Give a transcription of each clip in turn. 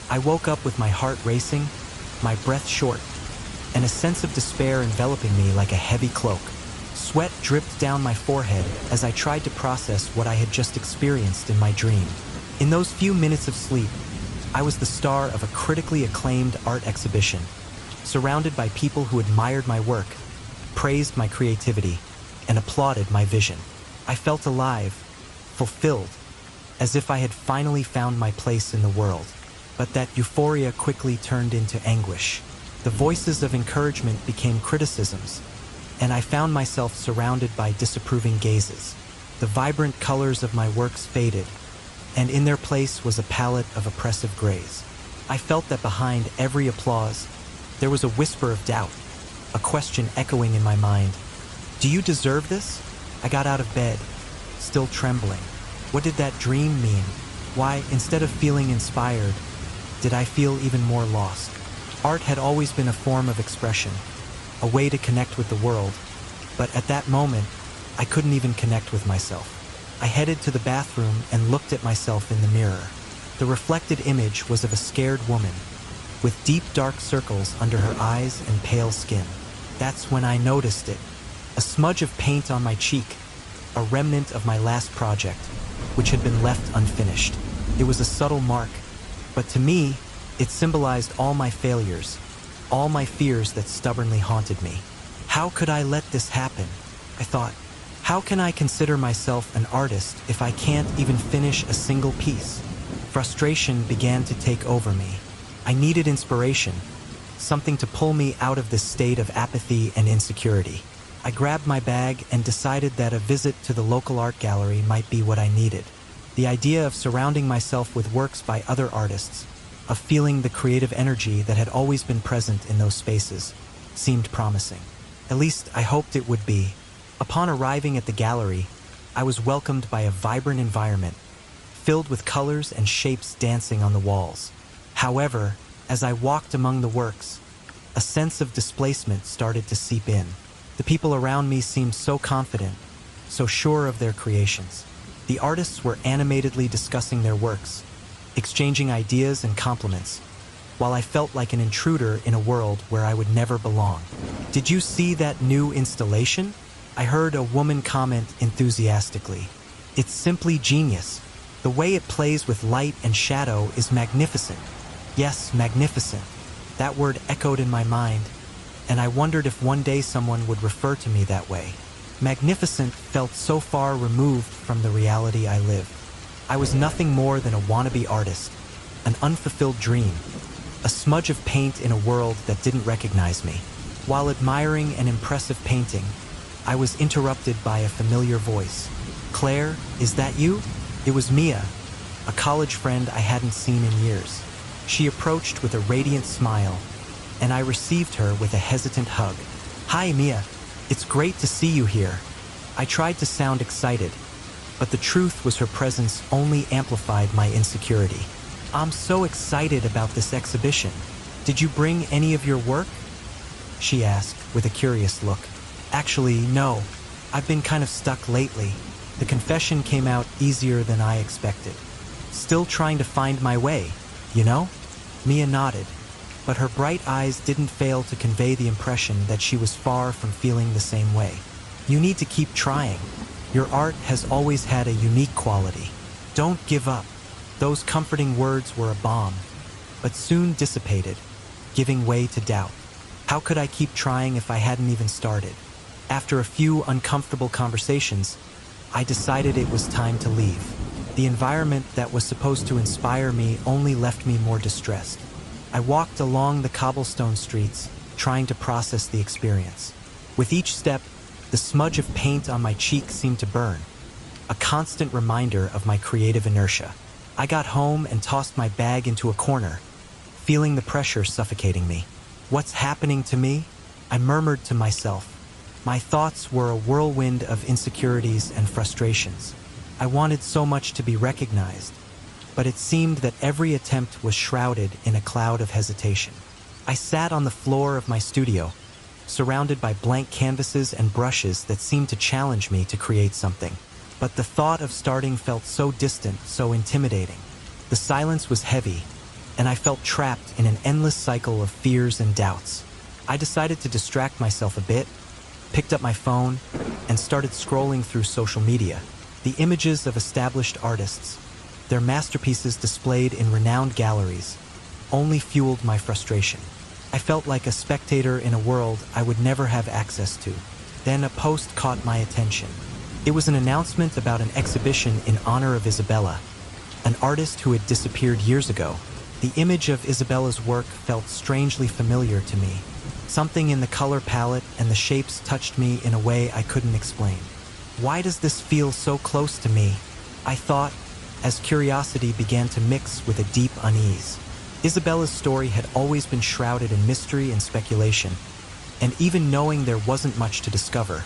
I woke up with my heart racing, my breath short, and a sense of despair enveloping me like a heavy cloak. Sweat dripped down my forehead as I tried to process what I had just experienced in my dream. In those few minutes of sleep, I was the star of a critically acclaimed art exhibition, surrounded by people who admired my work, praised my creativity, and applauded my vision. I felt alive, fulfilled, as if I had finally found my place in the world. But that euphoria quickly turned into anguish. The voices of encouragement became criticisms, and I found myself surrounded by disapproving gazes. The vibrant colors of my works faded, and in their place was a palette of oppressive grays. I felt that behind every applause, there was a whisper of doubt, a question echoing in my mind. Do you deserve this? I got out of bed, still trembling. What did that dream mean? Why, instead of feeling inspired, did I feel even more lost? Art had always been a form of expression, a way to connect with the world, but at that moment, I couldn't even connect with myself. I headed to the bathroom and looked at myself in the mirror. The reflected image was of a scared woman, with deep dark circles under her eyes and pale skin. That's when I noticed it. A smudge of paint on my cheek, a remnant of my last project, which had been left unfinished. It was a subtle mark, but to me, it symbolized all my failures, all my fears that stubbornly haunted me. How could I let this happen? I thought, how can I consider myself an artist if I can't even finish a single piece? Frustration began to take over me. I needed inspiration, something to pull me out of this state of apathy and insecurity. I grabbed my bag and decided that a visit to the local art gallery might be what I needed. The idea of surrounding myself with works by other artists, of feeling the creative energy that had always been present in those spaces, seemed promising. At least I hoped it would be. Upon arriving at the gallery, I was welcomed by a vibrant environment, filled with colors and shapes dancing on the walls. However, as I walked among the works, a sense of displacement started to seep in. The people around me seemed so confident, so sure of their creations. The artists were animatedly discussing their works, exchanging ideas and compliments, while I felt like an intruder in a world where I would never belong. Did you see that new installation? I heard a woman comment enthusiastically. It's simply genius. The way it plays with light and shadow is magnificent. Yes, magnificent. That word echoed in my mind, and I wondered if one day someone would refer to me that way. Magnificent felt so far removed from the reality I lived. I was nothing more than a wannabe artist, an unfulfilled dream, a smudge of paint in a world that didn't recognize me. While admiring an impressive painting, I was interrupted by a familiar voice. Claire, is that you? It was Mia, a college friend I hadn't seen in years. She approached with a radiant smile, and I received her with a hesitant hug. Hi, Mia. It's great to see you here. I tried to sound excited, but the truth was her presence only amplified my insecurity. I'm so excited about this exhibition. Did you bring any of your work? She asked with a curious look. Actually, no. I've been kind of stuck lately. The confession came out easier than I expected. Still trying to find my way, you know? Mia nodded, but her bright eyes didn't fail to convey the impression that she was far from feeling the same way. You need to keep trying. Your art has always had a unique quality. Don't give up. Those comforting words were a balm, but soon dissipated, giving way to doubt. How could I keep trying if I hadn't even started? After a few uncomfortable conversations, I decided it was time to leave. The environment that was supposed to inspire me only left me more distressed. I walked along the cobblestone streets, trying to process the experience. With each step, the smudge of paint on my cheek seemed to burn, a constant reminder of my creative inertia. I got home and tossed my bag into a corner, feeling the pressure suffocating me. What's happening to me? I murmured to myself. My thoughts were a whirlwind of insecurities and frustrations. I wanted so much to be recognized, but it seemed that every attempt was shrouded in a cloud of hesitation. I sat on the floor of my studio, surrounded by blank canvases and brushes that seemed to challenge me to create something. But the thought of starting felt so distant, so intimidating. The silence was heavy, and I felt trapped in an endless cycle of fears and doubts. I decided to distract myself a bit, picked up my phone, and started scrolling through social media. The images of established artists, their masterpieces displayed in renowned galleries, only fueled my frustration. I felt like a spectator in a world I would never have access to. Then a post caught my attention. It was an announcement about an exhibition in honor of Isabella, an artist who had disappeared years ago. The image of Isabella's work felt strangely familiar to me. Something in the color palette and the shapes touched me in a way I couldn't explain. Why does this feel so close to me? I thought, as curiosity began to mix with a deep unease. Isabella's story had always been shrouded in mystery and speculation, and even knowing there wasn't much to discover,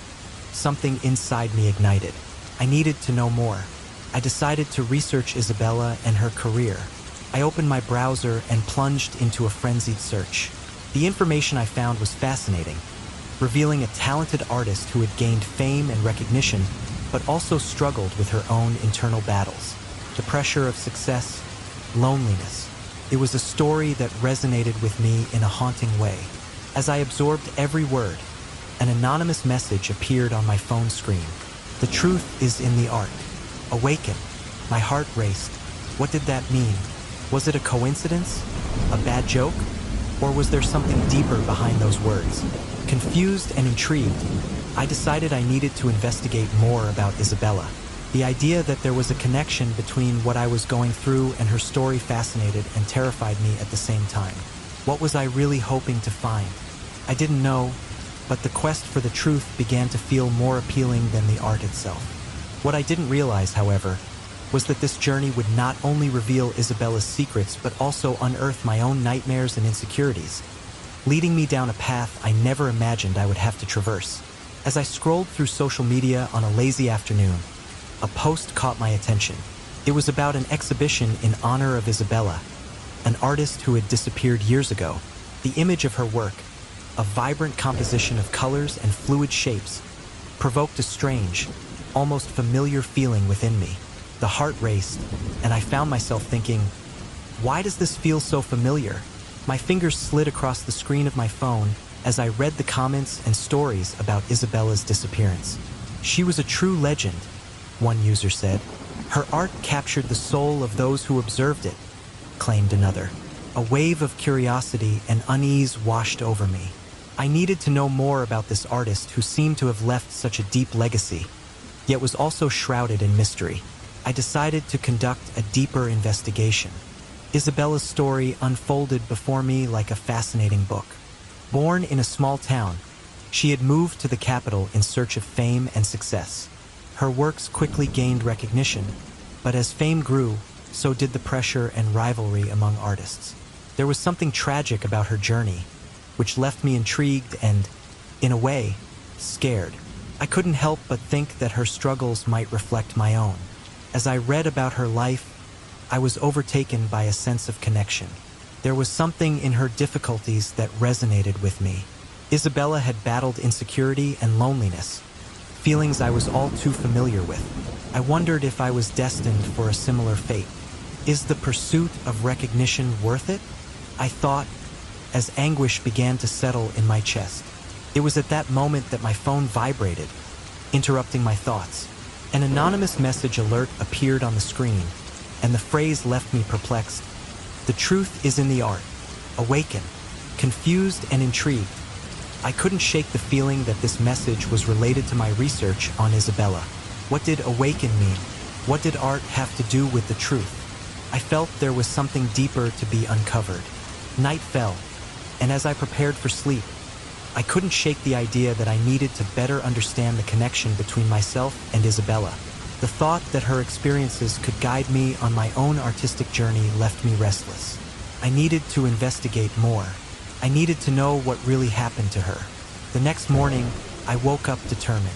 something inside me ignited. I needed to know more. I decided to research Isabella and her career. I opened my browser and plunged into a frenzied search. The information I found was fascinating, revealing a talented artist who had gained fame and recognition, but also struggled with her own internal battles. The pressure of success, loneliness. It was a story that resonated with me in a haunting way. As I absorbed every word, an anonymous message appeared on my phone screen. The truth is in the art. Awaken. My heart raced. What did that mean? Was it a coincidence? A bad joke? Or was there something deeper behind those words? Confused and intrigued, I decided I needed to investigate more about Isabella. The idea that there was a connection between what I was going through and her story fascinated and terrified me at the same time. What was I really hoping to find? I didn't know, but the quest for the truth began to feel more appealing than the art itself. What I didn't realize, however, was that this journey would not only reveal Isabella's secrets but also unearth my own nightmares and insecurities, leading me down a path I never imagined I would have to traverse. As I scrolled through social media on a lazy afternoon, a post caught my attention. It was about an exhibition in honor of Isabella, an artist who had disappeared years ago. The image of her work, a vibrant composition of colors and fluid shapes, provoked a strange, almost familiar feeling within me. The heart raced, and I found myself thinking, why does this feel so familiar? My fingers slid across the screen of my phone as I read the comments and stories about Isabella's disappearance. She was a true legend, one user said. Her art captured the soul of those who observed it, claimed another. A wave of curiosity and unease washed over me. I needed to know more about this artist who seemed to have left such a deep legacy, yet was also shrouded in mystery. I decided to conduct a deeper investigation. Isabella's story unfolded before me like a fascinating book. Born in a small town, she had moved to the capital in search of fame and success. Her works quickly gained recognition, but as fame grew, so did the pressure and rivalry among artists. There was something tragic about her journey, which left me intrigued and, in a way, scared. I couldn't help but think that her struggles might reflect my own. As I read about her life, I was overtaken by a sense of connection. There was something in her difficulties that resonated with me. Isabella had battled insecurity and loneliness, feelings I was all too familiar with. I wondered if I was destined for a similar fate. Is the pursuit of recognition worth it? I thought, as anguish began to settle in my chest. It was at that moment that my phone vibrated, interrupting my thoughts. An anonymous message alert appeared on the screen, and the phrase left me perplexed. The truth is in the art. Awaken. Confused and intrigued, I couldn't shake the feeling that this message was related to my research on Isabella. What did awaken mean? What did art have to do with the truth? I felt there was something deeper to be uncovered. Night fell, and as I prepared for sleep, I couldn't shake the idea that I needed to better understand the connection between myself and Isabella. The thought that her experiences could guide me on my own artistic journey left me restless. I needed to investigate more. I needed to know what really happened to her. The next morning, I woke up determined.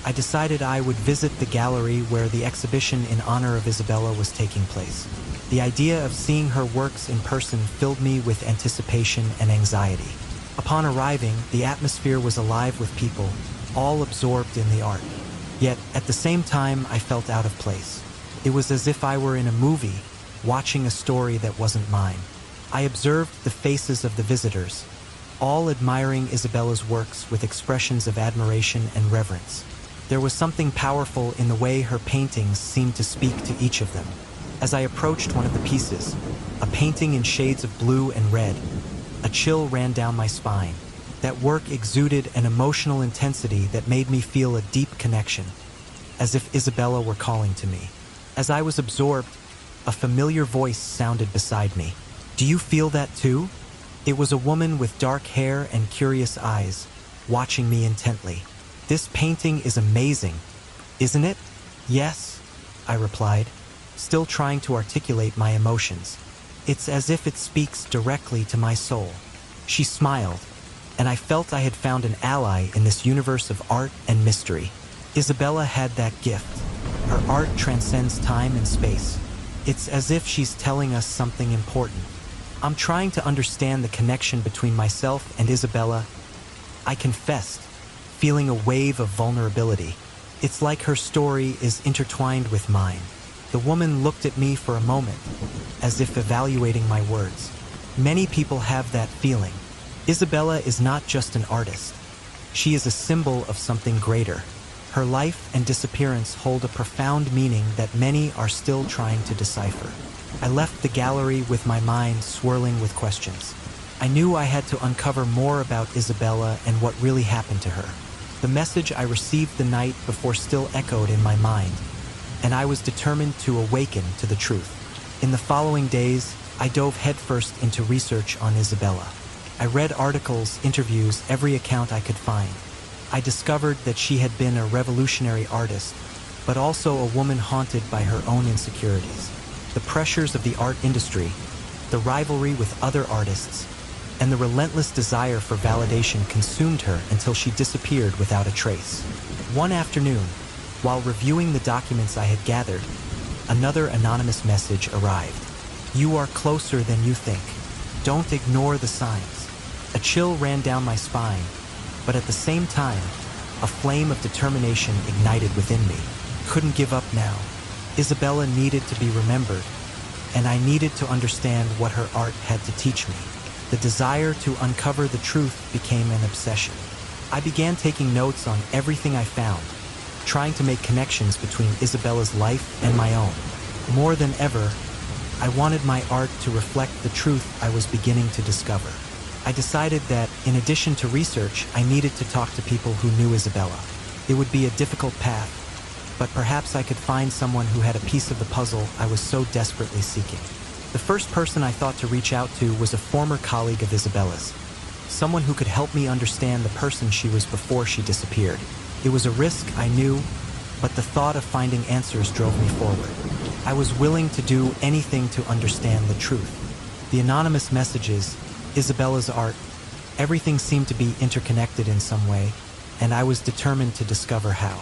I decided I would visit the gallery where the exhibition in honor of Isabella was taking place. The idea of seeing her works in person filled me with anticipation and anxiety. Upon arriving, the atmosphere was alive with people, all absorbed in the art. Yet, at the same time, I felt out of place. It was as if I were in a movie, watching a story that wasn't mine. I observed the faces of the visitors, all admiring Isabella's works with expressions of admiration and reverence. There was something powerful in the way her paintings seemed to speak to each of them. As I approached one of the pieces, a painting in shades of blue and red, a chill ran down my spine. That work exuded an emotional intensity that made me feel a deep connection, as if Isabella were calling to me. As I was absorbed, a familiar voice sounded beside me. "Do you feel that too?" It was a woman with dark hair and curious eyes, watching me intently. "This painting is amazing, isn't it?" "Yes," I replied, still trying to articulate my emotions. "It's as if it speaks directly to my soul." She smiled, and I felt I had found an ally in this universe of art and mystery. Isabella had that gift. Her art transcends time and space. It's as if she's telling us something important. I'm trying to understand the connection between myself and Isabella. I confessed, feeling a wave of vulnerability. It's like her story is intertwined with mine. The woman looked at me for a moment, as if evaluating my words. Many people have that feeling. Isabella is not just an artist. She is a symbol of something greater. Her life and disappearance hold a profound meaning that many are still trying to decipher. I left the gallery with my mind swirling with questions. I knew I had to uncover more about Isabella and what really happened to her. The message I received the night before still echoed in my mind, and I was determined to awaken to the truth. In the following days, I dove headfirst into research on Isabella. I read articles, interviews, every account I could find. I discovered that she had been a revolutionary artist, but also a woman haunted by her own insecurities. The pressures of the art industry, the rivalry with other artists, and the relentless desire for validation consumed her until she disappeared without a trace. One afternoon, while reviewing the documents I had gathered, another anonymous message arrived. "You are closer than you think. Don't ignore the signs." A chill ran down my spine, but at the same time, a flame of determination ignited within me. Couldn't give up now. Isabella needed to be remembered, and I needed to understand what her art had to teach me. The desire to uncover the truth became an obsession. I began taking notes on everything I found, trying to make connections between Isabella's life and my own. More than ever, I wanted my art to reflect the truth I was beginning to discover. I decided that, in addition to research, I needed to talk to people who knew Isabella. It would be a difficult path, but perhaps I could find someone who had a piece of the puzzle I was so desperately seeking. The first person I thought to reach out to was a former colleague of Isabella's, someone who could help me understand the person she was before she disappeared. It was a risk, I knew, but the thought of finding answers drove me forward. I was willing to do anything to understand the truth. The anonymous messages, Isabella's art, everything seemed to be interconnected in some way, and I was determined to discover how.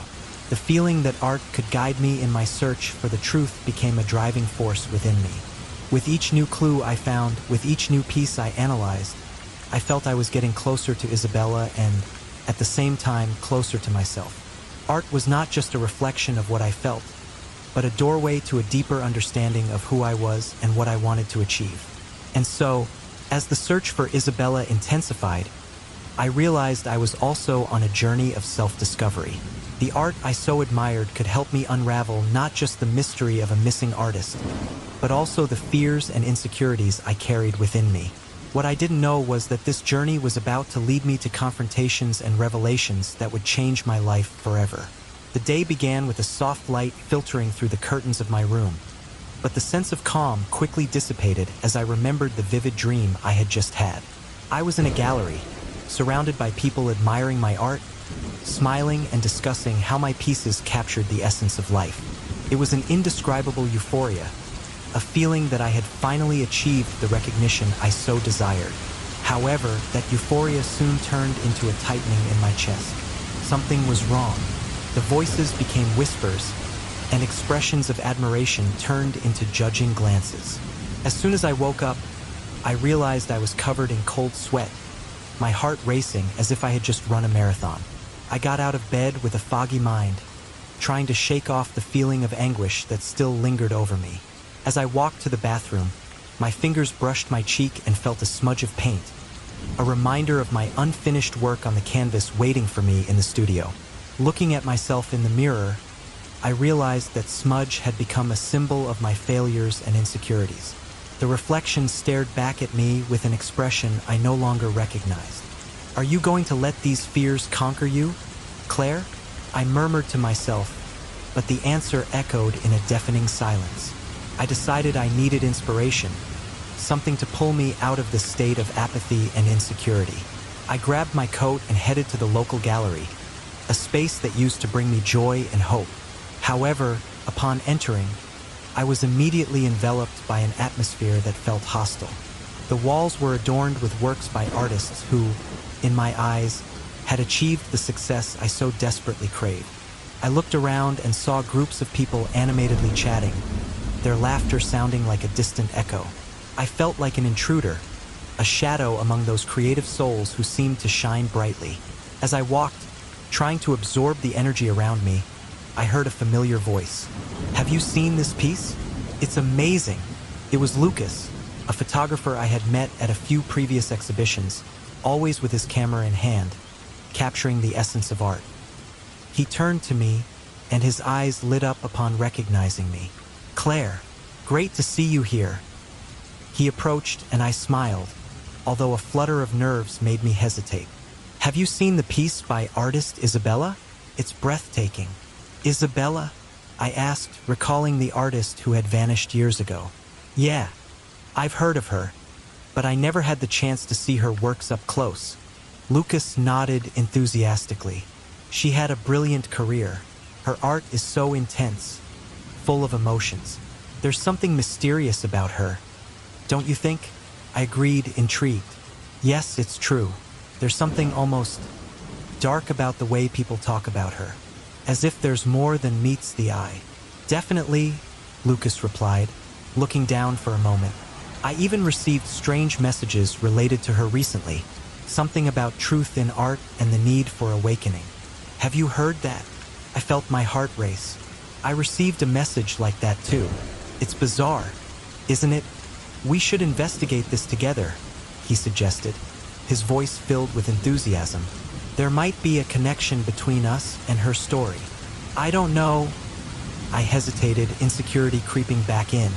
The feeling that art could guide me in my search for the truth became a driving force within me. With each new clue I found, with each new piece I analyzed, I felt I was getting closer to Isabella and, at the same time, closer to myself. Art was not just a reflection of what I felt, but a doorway to a deeper understanding of who I was and what I wanted to achieve. And so, as the search for Isabella intensified, I realized I was also on a journey of self-discovery. The art I so admired could help me unravel not just the mystery of a missing artist, but also the fears and insecurities I carried within me. What I didn't know was that this journey was about to lead me to confrontations and revelations that would change my life forever. The day began with a soft light filtering through the curtains of my room, but the sense of calm quickly dissipated as I remembered the vivid dream I had just had. I was in a gallery, surrounded by people admiring my art, smiling and discussing how my pieces captured the essence of life. It was an indescribable euphoria, a feeling that I had finally achieved the recognition I so desired. However, that euphoria soon turned into a tightening in my chest. Something was wrong. The voices became whispers, and expressions of admiration turned into judging glances. As soon as I woke up, I realized I was covered in cold sweat, my heart racing as if I had just run a marathon. I got out of bed with a foggy mind, trying to shake off the feeling of anguish that still lingered over me. As I walked to the bathroom, My fingers brushed my cheek and felt a smudge of paint, a reminder of my unfinished work on the canvas waiting for me in the studio. Looking at myself in the mirror, I realized that smudge had become a symbol of my failures and insecurities. The reflection stared back at me with an expression I no longer recognized. "Are you going to let these fears conquer you, Claire?" I murmured to myself, but the answer echoed in a deafening silence. I decided I needed inspiration, something to pull me out of the state of apathy and insecurity. I grabbed my coat and headed to the local gallery, a space that used to bring me joy and hope. However, upon entering, I was immediately enveloped by an atmosphere that felt hostile. The walls were adorned with works by artists who, in my eyes, had achieved the success I so desperately craved. I looked around and saw groups of people animatedly chatting, their laughter sounding like a distant echo. I felt like an intruder, a shadow among those creative souls who seemed to shine brightly. As I walked, trying to absorb the energy around me, I heard a familiar voice. "Have you seen this piece? It's amazing." It was Lucas, a photographer I had met at a few previous exhibitions, always with his camera in hand, capturing the essence of art. He turned to me, and his eyes lit up upon recognizing me. "Claire, great to see you here." He approached, and I smiled, although a flutter of nerves made me hesitate. "Have you seen the piece by artist Isabella? It's breathtaking." "Isabella?" I asked, recalling the artist who had vanished years ago. "Yeah, I've heard of her, but I never had the chance to see her works up close." Lucas nodded enthusiastically. "She had a brilliant career. Her art is so intense, full of emotions. There's something mysterious about her, don't you think?" I agreed, intrigued. "Yes, it's true. There's something almost dark about the way people talk about her, as if there's more than meets the eye." "Definitely," Lucas replied, looking down for a moment. "I even received strange messages related to her recently, something about truth in art and the need for awakening." "Have you heard that?" I felt my heart race. "I received a message like that too. It's bizarre, isn't it? We should investigate this together," he suggested, his voice filled with enthusiasm. "There might be a connection between us and her story." "I don't know." I hesitated, insecurity creeping back in.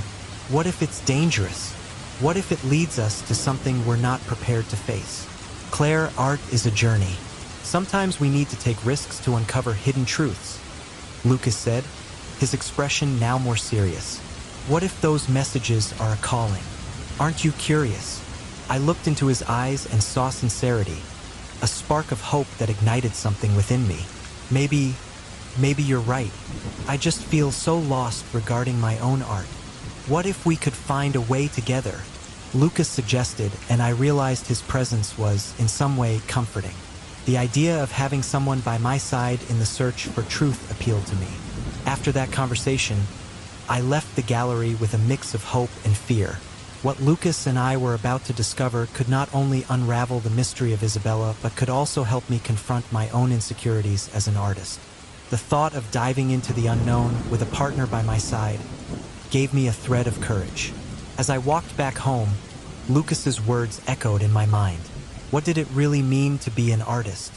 What if it's dangerous? What if it leads us to something we're not prepared to face? "Claire, art is a journey. Sometimes we need to take risks to uncover hidden truths," Lucas said, his expression now more serious. "What if those messages are a calling? Aren't you curious?" I looked into his eyes and saw sincerity, a spark of hope that ignited something within me. Maybe you're right. I just feel so lost regarding my own art. What if we could find a way together?" Lucas suggested, and I realized his presence was, in some way, comforting. The idea of having someone by my side in the search for truth appealed to me. After that conversation, I left the gallery with a mix of hope and fear. What Lucas and I were about to discover could not only unravel the mystery of Isabella, but could also help me confront my own insecurities as an artist. The thought of diving into the unknown with a partner by my side gave me a thread of courage. As I walked back home, Lucas's words echoed in my mind. What did it really mean to be an artist?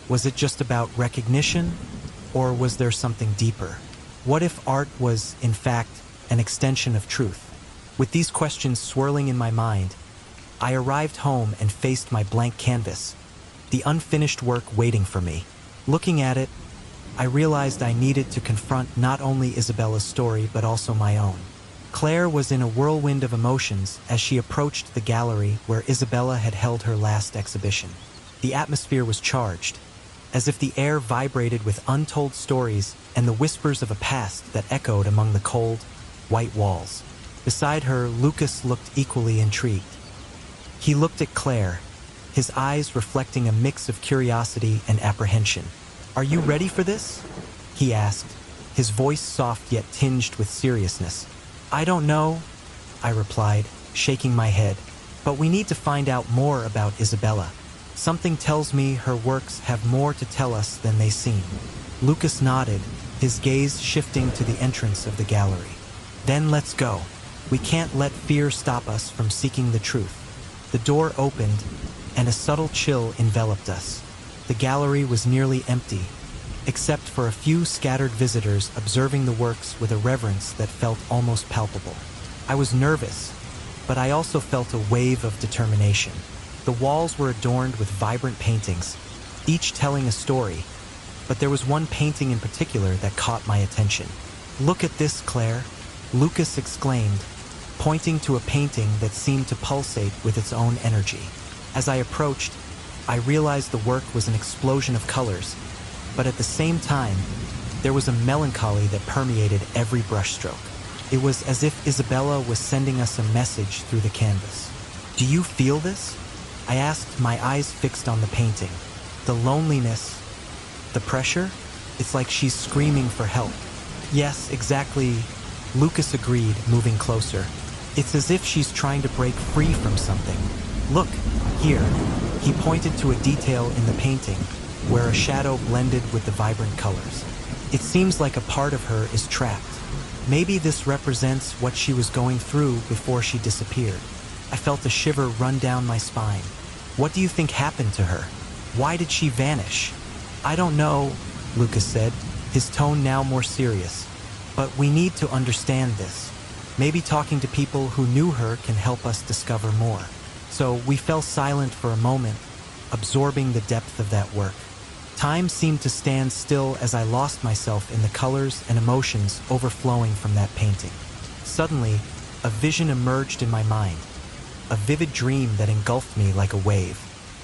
Was it just about recognition, or was there something deeper? What if art was, in fact, an extension of truth? With these questions swirling in my mind, I arrived home and faced my blank canvas, the unfinished work waiting for me. Looking at it, I realized I needed to confront not only Isabella's story, but also my own. Claire was in a whirlwind of emotions as she approached the gallery where Isabella had held her last exhibition. The atmosphere was charged, as if the air vibrated with untold stories and the whispers of a past that echoed among the cold, white walls. Beside her, Lucas looked equally intrigued. He looked at Claire, his eyes reflecting a mix of curiosity and apprehension. "Are you ready for this?" he asked, his voice soft yet tinged with seriousness. "I don't know," I replied, shaking my head. "But we need to find out more about Isabella. Something tells me her works have more to tell us than they seem." Lucas nodded, his gaze shifting to the entrance of the gallery. "Then let's go." We can't let fear stop us from seeking the truth. The door opened, and a subtle chill enveloped us. The gallery was nearly empty, except for a few scattered visitors observing the works with a reverence that felt almost palpable. I was nervous, but I also felt a wave of determination. The walls were adorned with vibrant paintings, each telling a story, but there was one painting in particular that caught my attention. "Look at this, Claire," Lucas exclaimed, pointing to a painting that seemed to pulsate with its own energy. As I approached, I realized the work was an explosion of colors, but at the same time, there was a melancholy that permeated every brushstroke. It was as if Isabella was sending us a message through the canvas. "Do you feel this?" I asked, my eyes fixed on the painting. "The loneliness, the pressure? It's like she's screaming for help." "Yes, exactly," Lucas agreed, moving closer. "It's as if she's trying to break free from something. Look, here." He pointed to a detail in the painting, where a shadow blended with the vibrant colors. "It seems like a part of her is trapped. Maybe this represents what she was going through before she disappeared." I felt a shiver run down my spine. "What do you think happened to her? Why did she vanish?" "I don't know," Lucas said, his tone now more serious. "But we need to understand this. Maybe talking to people who knew her can help us discover more." So we fell silent for a moment, absorbing the depth of that work. Time seemed to stand still as I lost myself in the colors and emotions overflowing from that painting. Suddenly, a vision emerged in my mind, a vivid dream that engulfed me like a wave.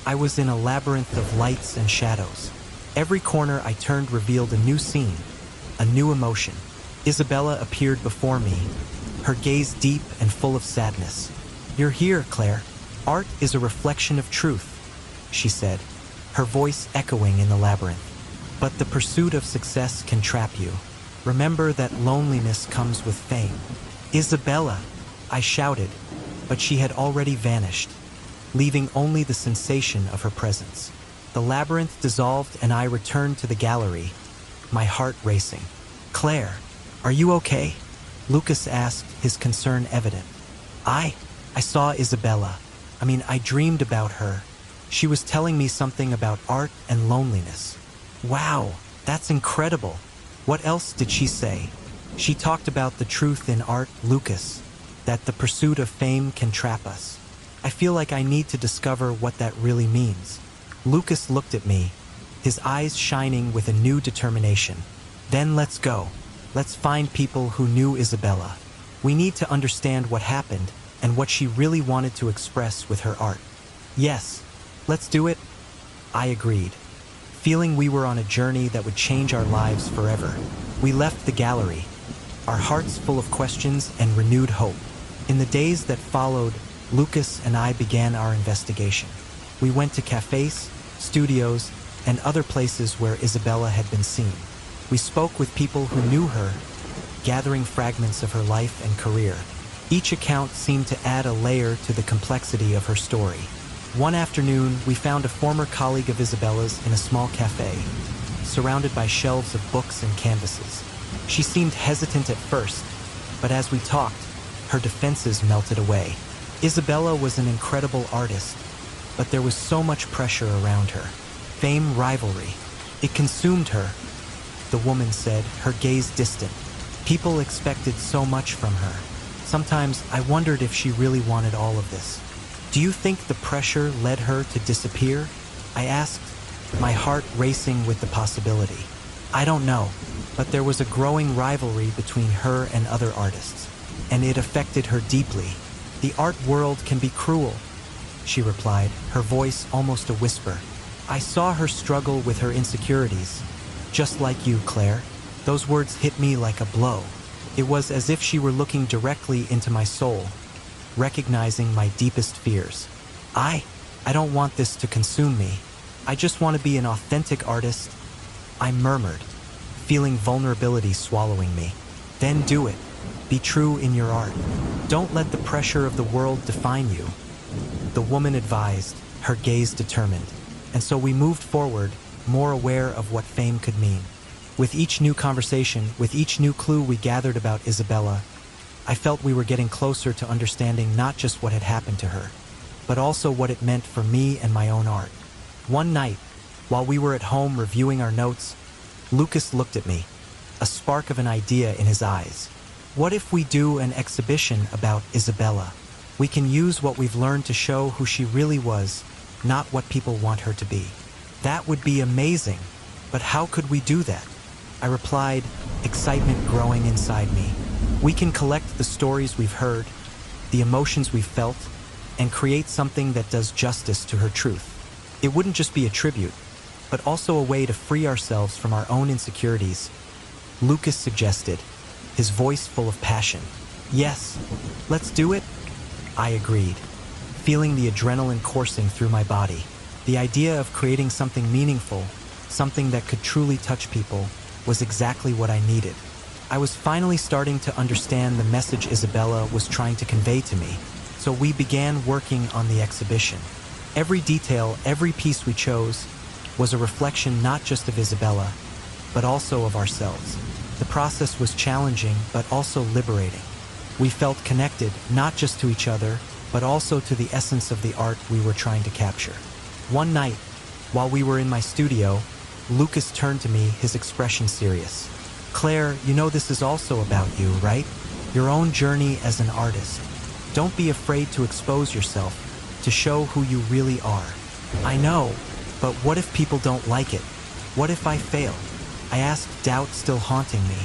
I was in a labyrinth of lights and shadows. Every corner I turned revealed a new scene, a new emotion. Isabella appeared before me, her gaze deep and full of sadness. "You're here, Claire. Art is a reflection of truth," she said, her voice echoing in the labyrinth. "But the pursuit of success can trap you. Remember that loneliness comes with fame." "Isabella!" I shouted, but she had already vanished, leaving only the sensation of her presence. The labyrinth dissolved and I returned to the gallery, my heart racing. "Claire, are you okay?" Lucas asked, his concern evident. I saw Isabella. I dreamed about her. She was telling me something about art and loneliness." "Wow, that's incredible. What else did she say?" "She talked about the truth in art, Lucas, that the pursuit of fame can trap us. I feel like I need to discover what that really means." Lucas looked at me, his eyes shining with a new determination. "Then let's go. Let's find people who knew Isabella. We need to understand what happened and what she really wanted to express with her art." "Yes, let's do it," I agreed, feeling we were on a journey that would change our lives forever. We left the gallery, our hearts full of questions and renewed hope. In the days that followed, Lucas and I began our investigation. We went to cafes, studios, and other places where Isabella had been seen. We spoke with people who knew her, gathering fragments of her life and career. Each account seemed to add a layer to the complexity of her story. One afternoon, we found a former colleague of Isabella's in a small cafe, surrounded by shelves of books and canvases. She seemed hesitant at first, but as we talked, her defenses melted away. Isabella was an incredible artist, but there was so much pressure around her. Fame, rivalry. It consumed her, the woman said, her gaze distant. People expected so much from her. Sometimes I wondered if she really wanted all of this. "Do you think the pressure led her to disappear?" I asked, my heart racing with the possibility. "I don't know, but there was a growing rivalry between her and other artists, and it affected her deeply. The art world can be cruel," she replied, her voice almost a whisper. "I saw her struggle with her insecurities, just like you, Claire." Those words hit me like a blow. It was as if she were looking directly into my soul, recognizing my deepest fears. I don't want this to consume me. I just want to be an authentic artist," I murmured, feeling vulnerability swallowing me. "Then do it. Be true in your art. Don't let the pressure of the world define you," the woman advised, her gaze determined. And so we moved forward, more aware of what fame could mean. With each new conversation, with each new clue we gathered about Isabella, I felt we were getting closer to understanding not just what had happened to her, but also what it meant for me and my own art. One night, while we were at home reviewing our notes, Lucas looked at me, a spark of an idea in his eyes. What if we do an exhibition about Isabella? We can use what we've learned to show who she really was, not what people want her to be. That would be amazing, but how could we do that? I replied, excitement growing inside me. We can collect the stories we've heard, the emotions we've felt, and create something that does justice to her truth. It wouldn't just be a tribute, but also a way to free ourselves from our own insecurities. Lucas suggested, his voice full of passion. Yes, let's do it. I agreed, feeling the adrenaline coursing through my body. The idea of creating something meaningful, something that could truly touch people, was exactly what I needed. I was finally starting to understand the message Isabella was trying to convey to me, so we began working on the exhibition. Every detail, every piece we chose, was a reflection not just of Isabella, but also of ourselves. The process was challenging, but also liberating. We felt connected, not just to each other, but also to the essence of the art we were trying to capture. One night, while we were in my studio, Lucas turned to me, his expression serious. Claire, you know this is also about you, right? Your own journey as an artist. Don't be afraid to expose yourself, to show who you really are. I know, but what if people don't like it? What if I fail? I asked, doubt still haunting me.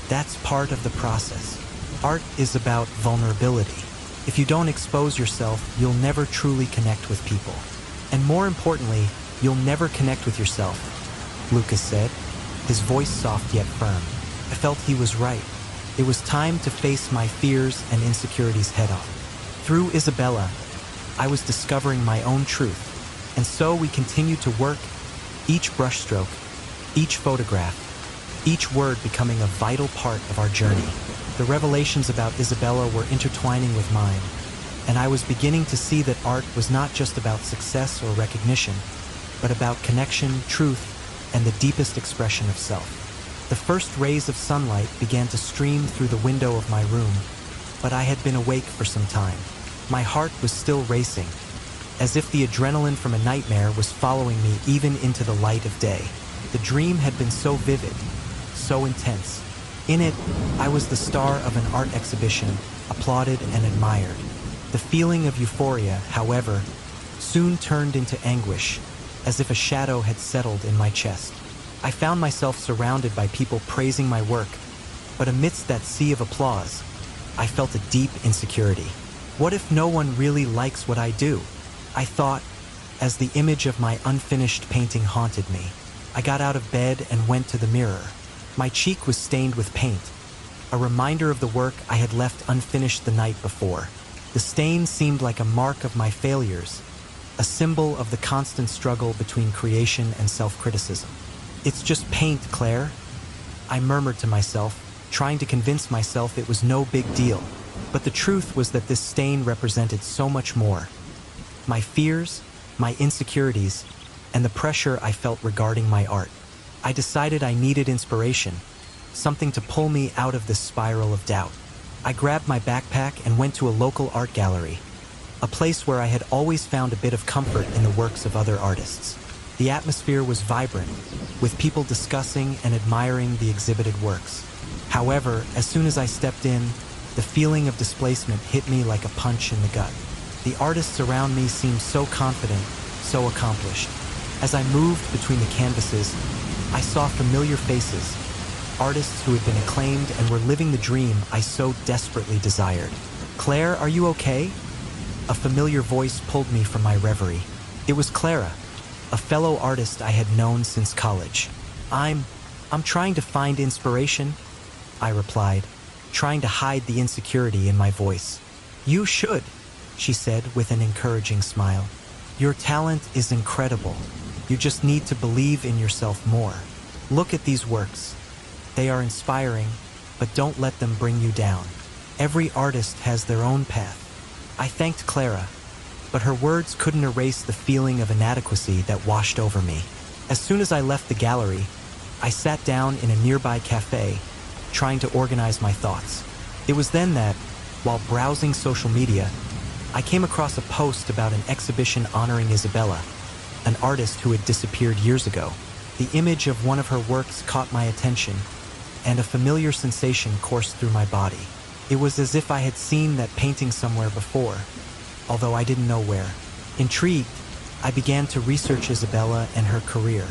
That's part of the process. Art is about vulnerability. If you don't expose yourself, you'll never truly connect with people. And more importantly, you'll never connect with yourself, Lucas said, his voice soft yet firm. I felt he was right. It was time to face my fears and insecurities head-on. Through Isabella, I was discovering my own truth, and so we continued to work, each brushstroke, each photograph, each word becoming a vital part of our journey. The revelations about Isabella were intertwining with mine, and I was beginning to see that art was not just about success or recognition, but about connection, truth, and the deepest expression of self. The first rays of sunlight began to stream through the window of my room, but I had been awake for some time. My heart was still racing, as if the adrenaline from a nightmare was following me even into the light of day. The dream had been so vivid, so intense. In it, I was the star of an art exhibition, applauded and admired. The feeling of euphoria, however, soon turned into anguish, as if a shadow had settled in my chest. I found myself surrounded by people praising my work, but amidst that sea of applause, I felt a deep insecurity. What if no one really likes what I do? I thought, as the image of my unfinished painting haunted me. I got out of bed and went to the mirror. My cheek was stained with paint, a reminder of the work I had left unfinished the night before. The stain seemed like a mark of my failures, a symbol of the constant struggle between creation and self-criticism. It's just paint, Claire, I murmured to myself, trying to convince myself it was no big deal. But the truth was that this stain represented so much more. My fears, my insecurities, and the pressure I felt regarding my art. I decided I needed inspiration, something to pull me out of this spiral of doubt. I grabbed my backpack and went to a local art gallery, a place where I had always found a bit of comfort in the works of other artists. The atmosphere was vibrant, with people discussing and admiring the exhibited works. However, as soon as I stepped in, the feeling of displacement hit me like a punch in the gut. The artists around me seemed so confident, so accomplished. As I moved between the canvases, I saw familiar faces, artists who had been acclaimed and were living the dream I so desperately desired. Claire, are you okay? A familiar voice pulled me from my reverie. It was Clara, a fellow artist I had known since college. I'm trying to find inspiration, I replied, trying to hide the insecurity in my voice. You should, she said with an encouraging smile. Your talent is incredible. You just need to believe in yourself more. Look at these works. They are inspiring, but don't let them bring you down. Every artist has their own path. I thanked Clara, but her words couldn't erase the feeling of inadequacy that washed over me. As soon as I left the gallery, I sat down in a nearby cafe, trying to organize my thoughts. It was then that, while browsing social media, I came across a post about an exhibition honoring Isabella, an artist who had disappeared years ago. The image of one of her works caught my attention, and a familiar sensation coursed through my body. It was as if I had seen that painting somewhere before, although I didn't know where. Intrigued, I began to research Isabella and her career.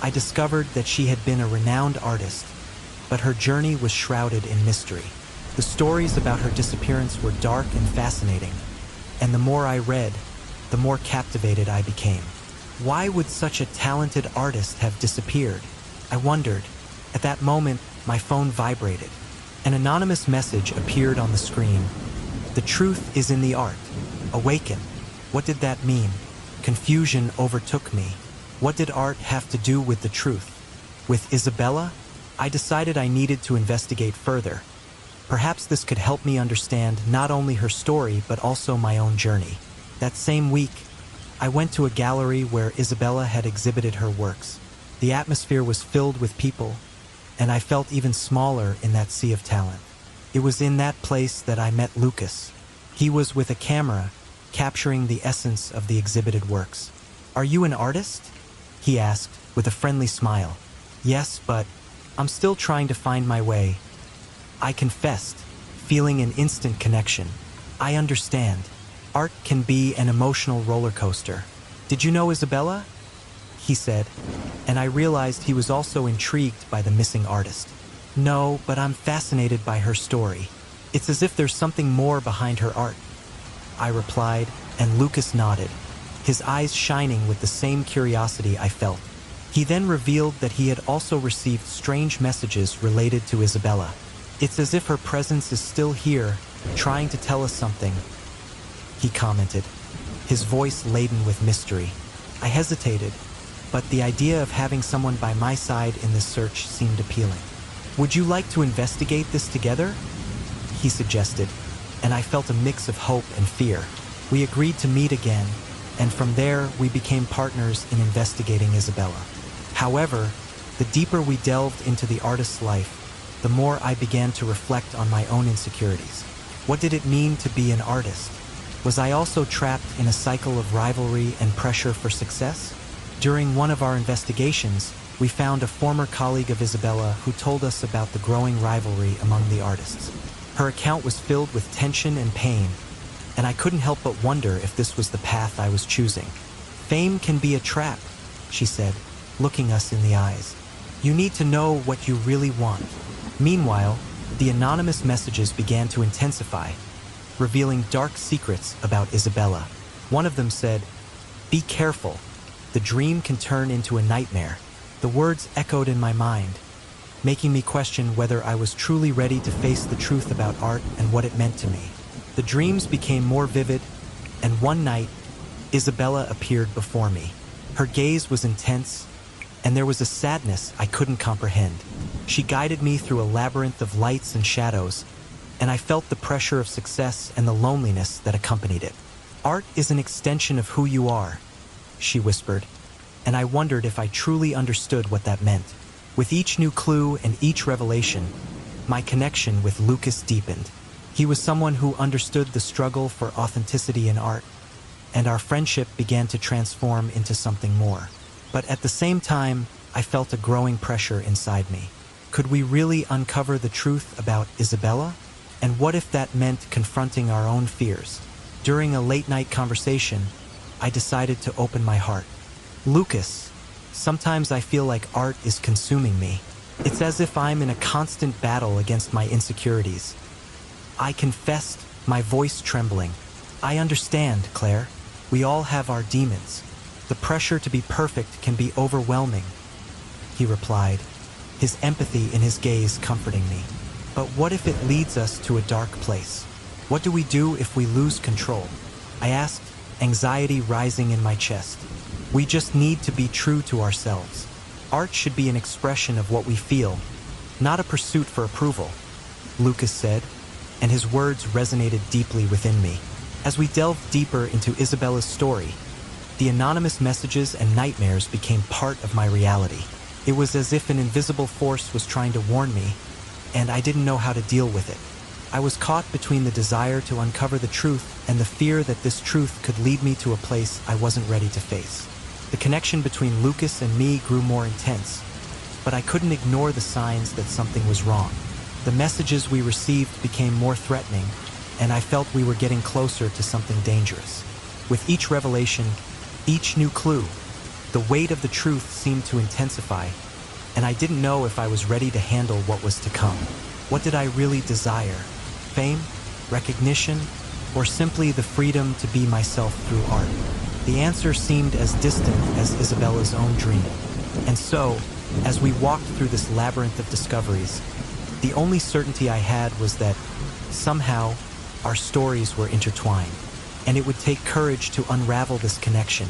I discovered that she had been a renowned artist, but her journey was shrouded in mystery. The stories about her disappearance were dark and fascinating, and the more I read, the more captivated I became. Why would such a talented artist have disappeared? I wondered. At that moment, my phone vibrated. An anonymous message appeared on the screen. "The truth is in the art. Awaken." What did that mean? Confusion overtook me. What did art have to do with the truth? With Isabella? I decided I needed to investigate further. Perhaps this could help me understand not only her story, but also my own journey. That same week, I went to a gallery where Isabella had exhibited her works. The atmosphere was filled with people, and I felt even smaller in that sea of talent. It was in that place that I met Lucas. He was with a camera, capturing the essence of the exhibited works. "Are you an artist?" he asked, with a friendly smile. "Yes, but I'm still trying to find my way," I confessed, feeling an instant connection. "I understand. Art can be an emotional roller coaster. Did you know Isabella?" he said, and I realized he was also intrigued by the missing artist. "No, but I'm fascinated by her story. It's as if there's something more behind her art," I replied, and Lucas nodded, his eyes shining with the same curiosity I felt. He then revealed that he had also received strange messages related to Isabella. "It's as if her presence is still here, trying to tell us something," he commented, his voice laden with mystery. I hesitated, but the idea of having someone by my side in this search seemed appealing. "Would you like to investigate this together?" he suggested, and I felt a mix of hope and fear. We agreed to meet again, and from there we became partners in investigating Isabella. However, the deeper we delved into the artist's life, the more I began to reflect on my own insecurities. What did it mean to be an artist? Was I also trapped in a cycle of rivalry and pressure for success? During one of our investigations, we found a former colleague of Isabella who told us about the growing rivalry among the artists. Her account was filled with tension and pain, and I couldn't help but wonder if this was the path I was choosing. "Fame can be a trap," she said, looking us in the eyes. "You need to know what you really want." Meanwhile, the anonymous messages began to intensify, revealing dark secrets about Isabella. One of them said, "Be careful. The dream can turn into a nightmare." The words echoed in my mind, making me question whether I was truly ready to face the truth about art and what it meant to me. The dreams became more vivid, and one night, Isabella appeared before me. Her gaze was intense, and there was a sadness I couldn't comprehend. She guided me through a labyrinth of lights and shadows, and I felt the pressure of success and the loneliness that accompanied it. "Art is an extension of who you are," she whispered, and I wondered if I truly understood what that meant. With each new clue and each revelation, my connection with Lucas deepened. He was someone who understood the struggle for authenticity in art, and our friendship began to transform into something more. But at the same time, I felt a growing pressure inside me. Could we really uncover the truth about Isabella? And what if that meant confronting our own fears? During a late-night conversation, I decided to open my heart. "Lucas, sometimes I feel like art is consuming me. It's as if I'm in a constant battle against my insecurities." I confessed, my voice trembling. "I understand, Claire. We all have our demons. The pressure to be perfect can be overwhelming," he replied, his empathy in his gaze comforting me. "But what if it leads us to a dark place? What do we do if we lose control?" I asked, anxiety rising in my chest. "We just need to be true to ourselves. Art should be an expression of what we feel, not a pursuit for approval," Lucas said, and his words resonated deeply within me. As we delved deeper into Isabella's story, the anonymous messages and nightmares became part of my reality. It was as if an invisible force was trying to warn me, and I didn't know how to deal with it. I was caught between the desire to uncover the truth and the fear that this truth could lead me to a place I wasn't ready to face. The connection between Lucas and me grew more intense, but I couldn't ignore the signs that something was wrong. The messages we received became more threatening, and I felt we were getting closer to something dangerous. With each revelation, each new clue, the weight of the truth seemed to intensify, and I didn't know if I was ready to handle what was to come. What did I really desire? Fame? Recognition? Or simply the freedom to be myself through art? The answer seemed as distant as Isabella's own dream. And so, as we walked through this labyrinth of discoveries, the only certainty I had was that, somehow, our stories were intertwined, and it would take courage to unravel this connection,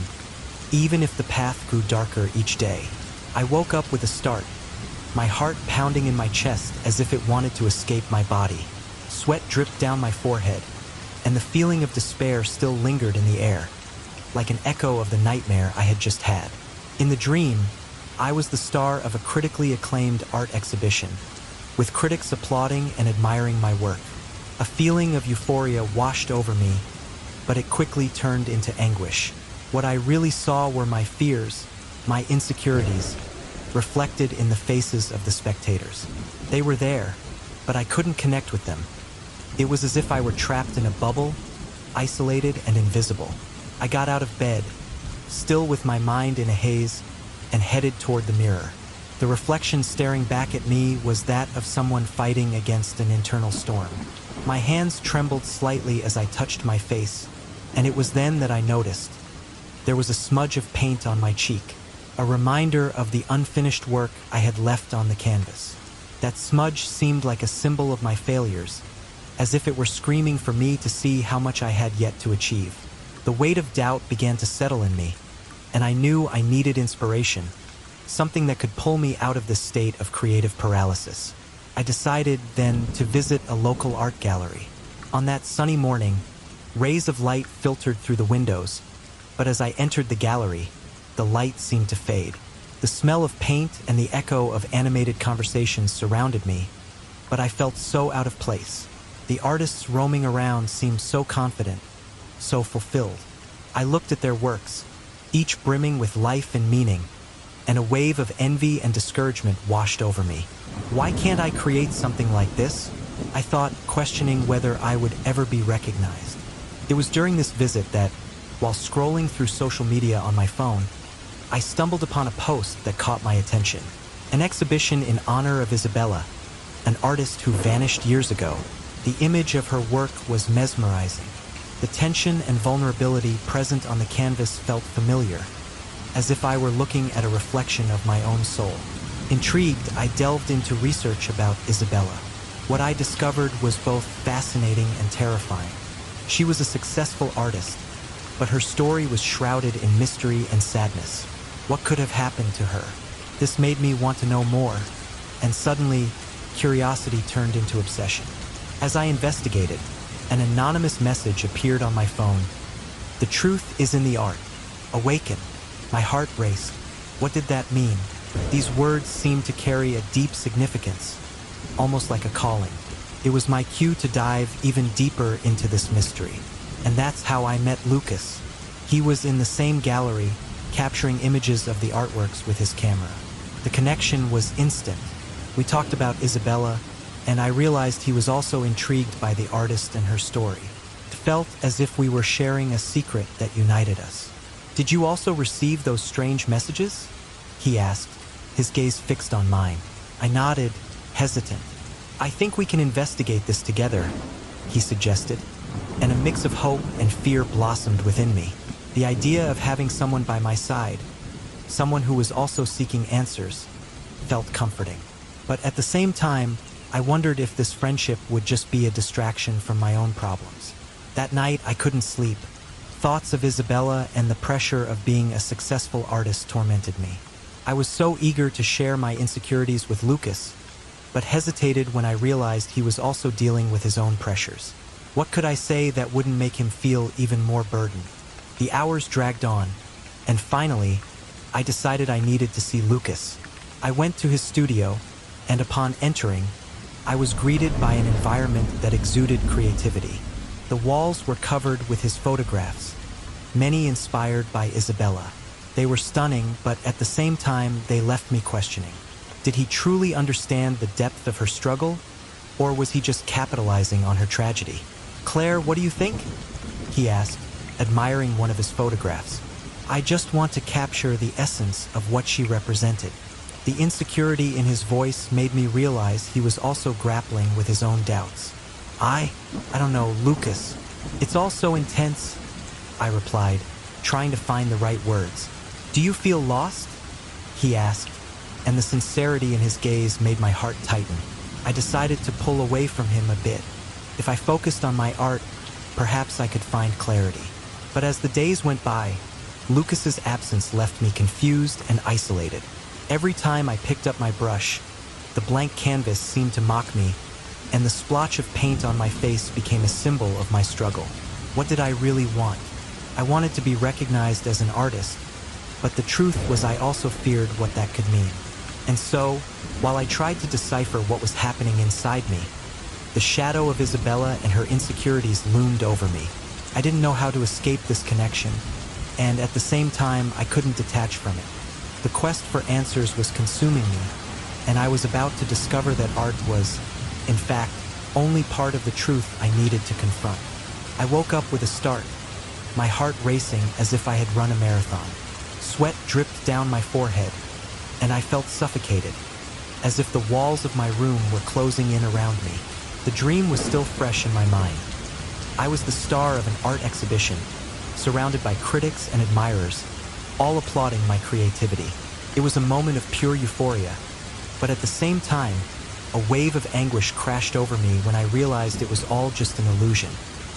even if the path grew darker each day. I woke up with a start, my heart pounding in my chest as if it wanted to escape my body. Sweat dripped down my forehead, and the feeling of despair still lingered in the air, like an echo of the nightmare I had just had. In the dream, I was the star of a critically acclaimed art exhibition, with critics applauding and admiring my work. A feeling of euphoria washed over me, but it quickly turned into anguish. What I really saw were my fears, my insecurities, reflected in the faces of the spectators. They were there, but I couldn't connect with them. It was as if I were trapped in a bubble, isolated and invisible. I got out of bed, still with my mind in a haze, and headed toward the mirror. The reflection staring back at me was that of someone fighting against an internal storm. My hands trembled slightly as I touched my face, and it was then that I noticed. There was a smudge of paint on my cheek, a reminder of the unfinished work I had left on the canvas. That smudge seemed like a symbol of my failures, as if it were screaming for me to see how much I had yet to achieve. The weight of doubt began to settle in me, and I knew I needed inspiration, something that could pull me out of this state of creative paralysis. I decided then to visit a local art gallery. On that sunny morning, rays of light filtered through the windows, but as I entered the gallery, the light seemed to fade. The smell of paint and the echo of animated conversations surrounded me, but I felt so out of place. The artists roaming around seemed so confident, so fulfilled. I looked at their works, each brimming with life and meaning, and a wave of envy and discouragement washed over me. Why can't I create something like this? I thought, questioning whether I would ever be recognized. It was during this visit that, while scrolling through social media on my phone, I stumbled upon a post that caught my attention. An exhibition in honor of Isabella, an artist who vanished years ago. The image of her work was mesmerizing. The tension and vulnerability present on the canvas felt familiar, as if I were looking at a reflection of my own soul. Intrigued, I delved into research about Isabella. What I discovered was both fascinating and terrifying. She was a successful artist, but her story was shrouded in mystery and sadness. What could have happened to her? This made me want to know more, and suddenly, curiosity turned into obsession. As I investigated, an anonymous message appeared on my phone. "The truth is in the art. Awaken." My heart raced. What did that mean? These words seemed to carry a deep significance, almost like a calling. It was my cue to dive even deeper into this mystery. And that's how I met Lucas. He was in the same gallery, capturing images of the artworks with his camera. The connection was instant. We talked about Isabella, and I realized he was also intrigued by the artist and her story. It felt as if we were sharing a secret that united us. "Did you also receive those strange messages?" he asked, his gaze fixed on mine. I nodded, hesitant. "I think we can investigate this together," he suggested, and a mix of hope and fear blossomed within me. The idea of having someone by my side, someone who was also seeking answers, felt comforting. But at the same time, I wondered if this friendship would just be a distraction from my own problems. That night, I couldn't sleep. Thoughts of Isabella and the pressure of being a successful artist tormented me. I was so eager to share my insecurities with Lucas, but hesitated when I realized he was also dealing with his own pressures. What could I say that wouldn't make him feel even more burdened? The hours dragged on, and finally, I decided I needed to see Lucas. I went to his studio, and upon entering, I was greeted by an environment that exuded creativity. The walls were covered with his photographs, many inspired by Isabella. They were stunning, but at the same time, they left me questioning. Did he truly understand the depth of her struggle, or was he just capitalizing on her tragedy? "Claire, what do you think?" he asked, admiring one of his photographs. "I just want to capture the essence of what she represented." The insecurity in his voice made me realize he was also grappling with his own doubts. I don't know, Lucas. It's all so intense," I replied, trying to find the right words. "Do you feel lost?" he asked, and the sincerity in his gaze made my heart tighten. I decided to pull away from him a bit. If I focused on my art, perhaps I could find clarity. But as the days went by, Lucas's absence left me confused and isolated. Every time I picked up my brush, the blank canvas seemed to mock me, and the splotch of paint on my face became a symbol of my struggle. What did I really want? I wanted to be recognized as an artist, but the truth was I also feared what that could mean. And so, while I tried to decipher what was happening inside me, the shadow of Isabella and her insecurities loomed over me. I didn't know how to escape this connection, and at the same time, I couldn't detach from it. The quest for answers was consuming me, and I was about to discover that art was, in fact, only part of the truth I needed to confront. I woke up with a start, my heart racing as if I had run a marathon. Sweat dripped down my forehead, and I felt suffocated, as if the walls of my room were closing in around me. The dream was still fresh in my mind. I was the star of an art exhibition, surrounded by critics and admirers, all applauding my creativity. It was a moment of pure euphoria, but at the same time, a wave of anguish crashed over me when I realized it was all just an illusion.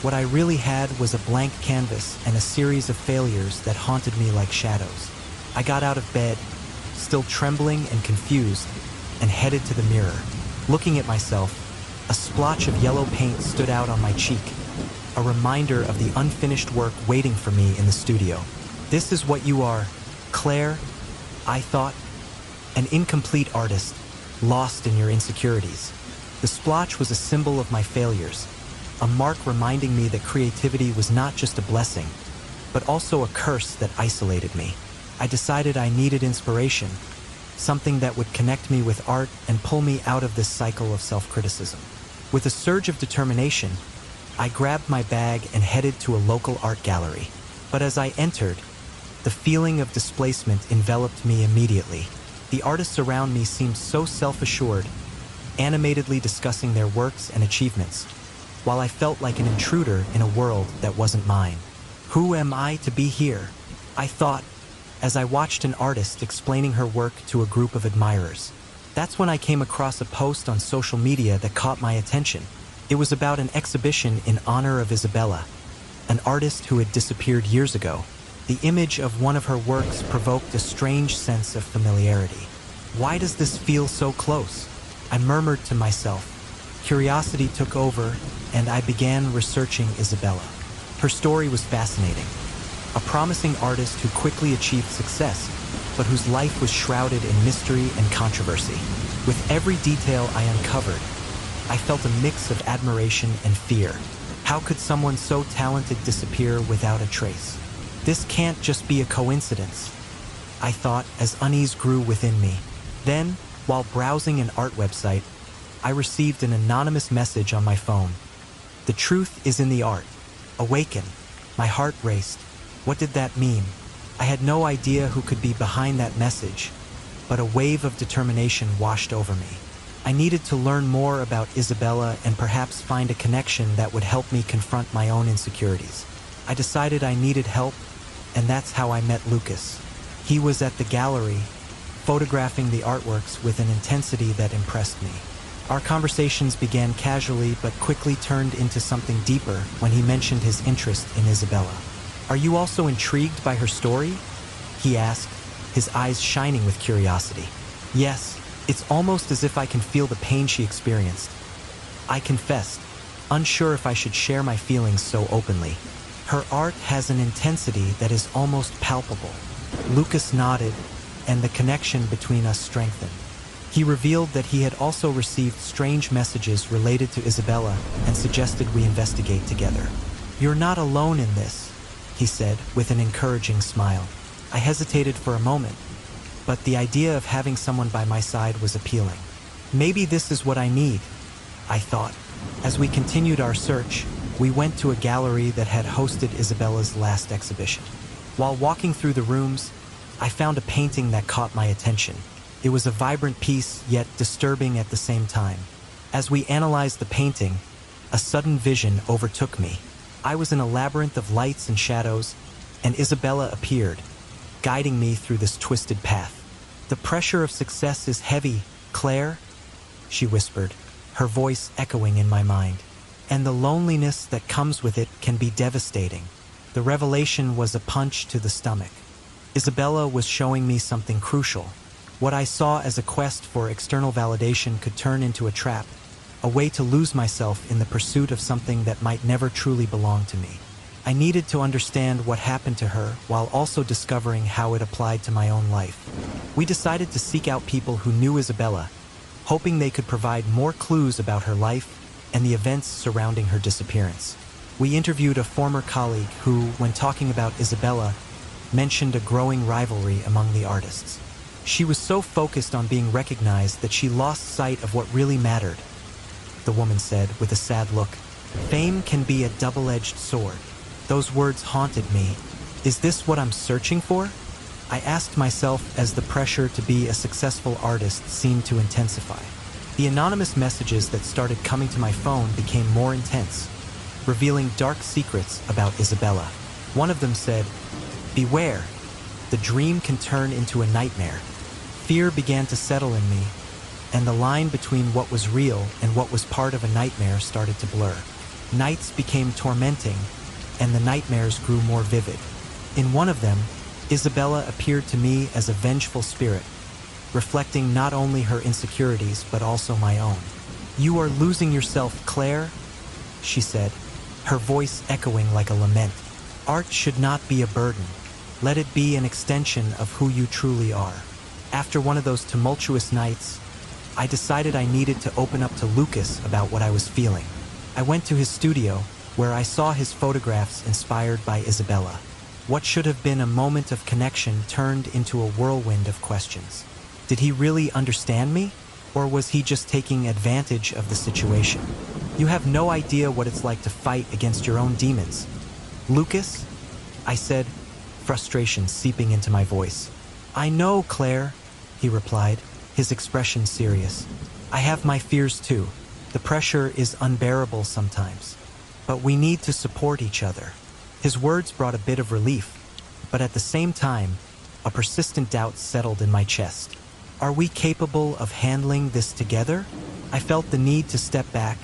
What I really had was a blank canvas and a series of failures that haunted me like shadows. I got out of bed, still trembling and confused, and headed to the mirror. Looking at myself, a splotch of yellow paint stood out on my cheek, a reminder of the unfinished work waiting for me in the studio. "This is what you are, Claire," I thought, "an incomplete artist, lost in your insecurities." The splotch was a symbol of my failures, a mark reminding me that creativity was not just a blessing, but also a curse that isolated me. I decided I needed inspiration, something that would connect me with art and pull me out of this cycle of self-criticism. With a surge of determination, I grabbed my bag and headed to a local art gallery. But as I entered, the feeling of displacement enveloped me immediately. The artists around me seemed so self-assured, animatedly discussing their works and achievements, while I felt like an intruder in a world that wasn't mine. Who am I to be here? I thought, as I watched an artist explaining her work to a group of admirers. That's when I came across a post on social media that caught my attention. It was about an exhibition in honor of Isabella, an artist who had disappeared years ago. The image of one of her works provoked a strange sense of familiarity. Why does this feel so close? I murmured to myself. Curiosity took over, and I began researching Isabella. Her story was fascinating. A promising artist who quickly achieved success, but whose life was shrouded in mystery and controversy. With every detail I uncovered, I felt a mix of admiration and fear. How could someone so talented disappear without a trace? This can't just be a coincidence, I thought as unease grew within me. Then, while browsing an art website, I received an anonymous message on my phone. "The truth is in the art. Awaken." My heart raced. What did that mean? I had no idea who could be behind that message, but a wave of determination washed over me. I needed to learn more about Isabella and perhaps find a connection that would help me confront my own insecurities. I decided I needed help, and that's how I met Lucas. He was at the gallery, photographing the artworks with an intensity that impressed me. Our conversations began casually but quickly turned into something deeper when he mentioned his interest in Isabella. "Are you also intrigued by her story?" he asked, his eyes shining with curiosity. "Yes, it's almost as if I can feel the pain she experienced," I confessed, unsure if I should share my feelings so openly. "Her art has an intensity that is almost palpable." Lucas nodded, and the connection between us strengthened. He revealed that he had also received strange messages related to Isabella and suggested we investigate together. "You're not alone in this," he said with an encouraging smile. I hesitated for a moment, but the idea of having someone by my side was appealing. Maybe this is what I need, I thought. As we continued our search, we went to a gallery that had hosted Isabella's last exhibition. While walking through the rooms, I found a painting that caught my attention. It was a vibrant piece, yet disturbing at the same time. As we analyzed the painting, a sudden vision overtook me. I was in a labyrinth of lights and shadows, and Isabella appeared, guiding me through this twisted path. "The pressure of success is heavy, Claire," she whispered, her voice echoing in my mind. "And the loneliness that comes with it can be devastating." The revelation was a punch to the stomach. Isabella was showing me something crucial. What I saw as a quest for external validation could turn into a trap, a way to lose myself in the pursuit of something that might never truly belong to me. I needed to understand what happened to her while also discovering how it applied to my own life. We decided to seek out people who knew Isabella, hoping they could provide more clues about her life and the events surrounding her disappearance. We interviewed a former colleague who, when talking about Isabella, mentioned a growing rivalry among the artists. She was so focused on being recognized that she lost sight of what really mattered, the woman said with a sad look. "Fame can be a double-edged sword." Those words haunted me. Is this what I'm searching for? I asked myself as the pressure to be a successful artist seemed to intensify. The anonymous messages that started coming to my phone became more intense, revealing dark secrets about Isabella. One of them said, "Beware, the dream can turn into a nightmare." Fear began to settle in me, and the line between what was real and what was part of a nightmare started to blur. Nights became tormenting, and the nightmares grew more vivid. In one of them, Isabella appeared to me as a vengeful spirit, reflecting not only her insecurities but also my own. "You are losing yourself, Claire," she said, her voice echoing like a lament. "Art should not be a burden. Let it be an extension of who you truly are." After one of those tumultuous nights, I decided I needed to open up to Lucas about what I was feeling. I went to his studio, where I saw his photographs inspired by Isabella. What should have been a moment of connection turned into a whirlwind of questions. Did he really understand me? Or was he just taking advantage of the situation? "You have no idea what it's like to fight against your own demons, Lucas," I said, frustration seeping into my voice. "I know, Claire," he replied, his expression serious. "I have my fears too. The pressure is unbearable sometimes. But we need to support each other." His words brought a bit of relief, but at the same time, a persistent doubt settled in my chest. Are we capable of handling this together? I felt the need to step back,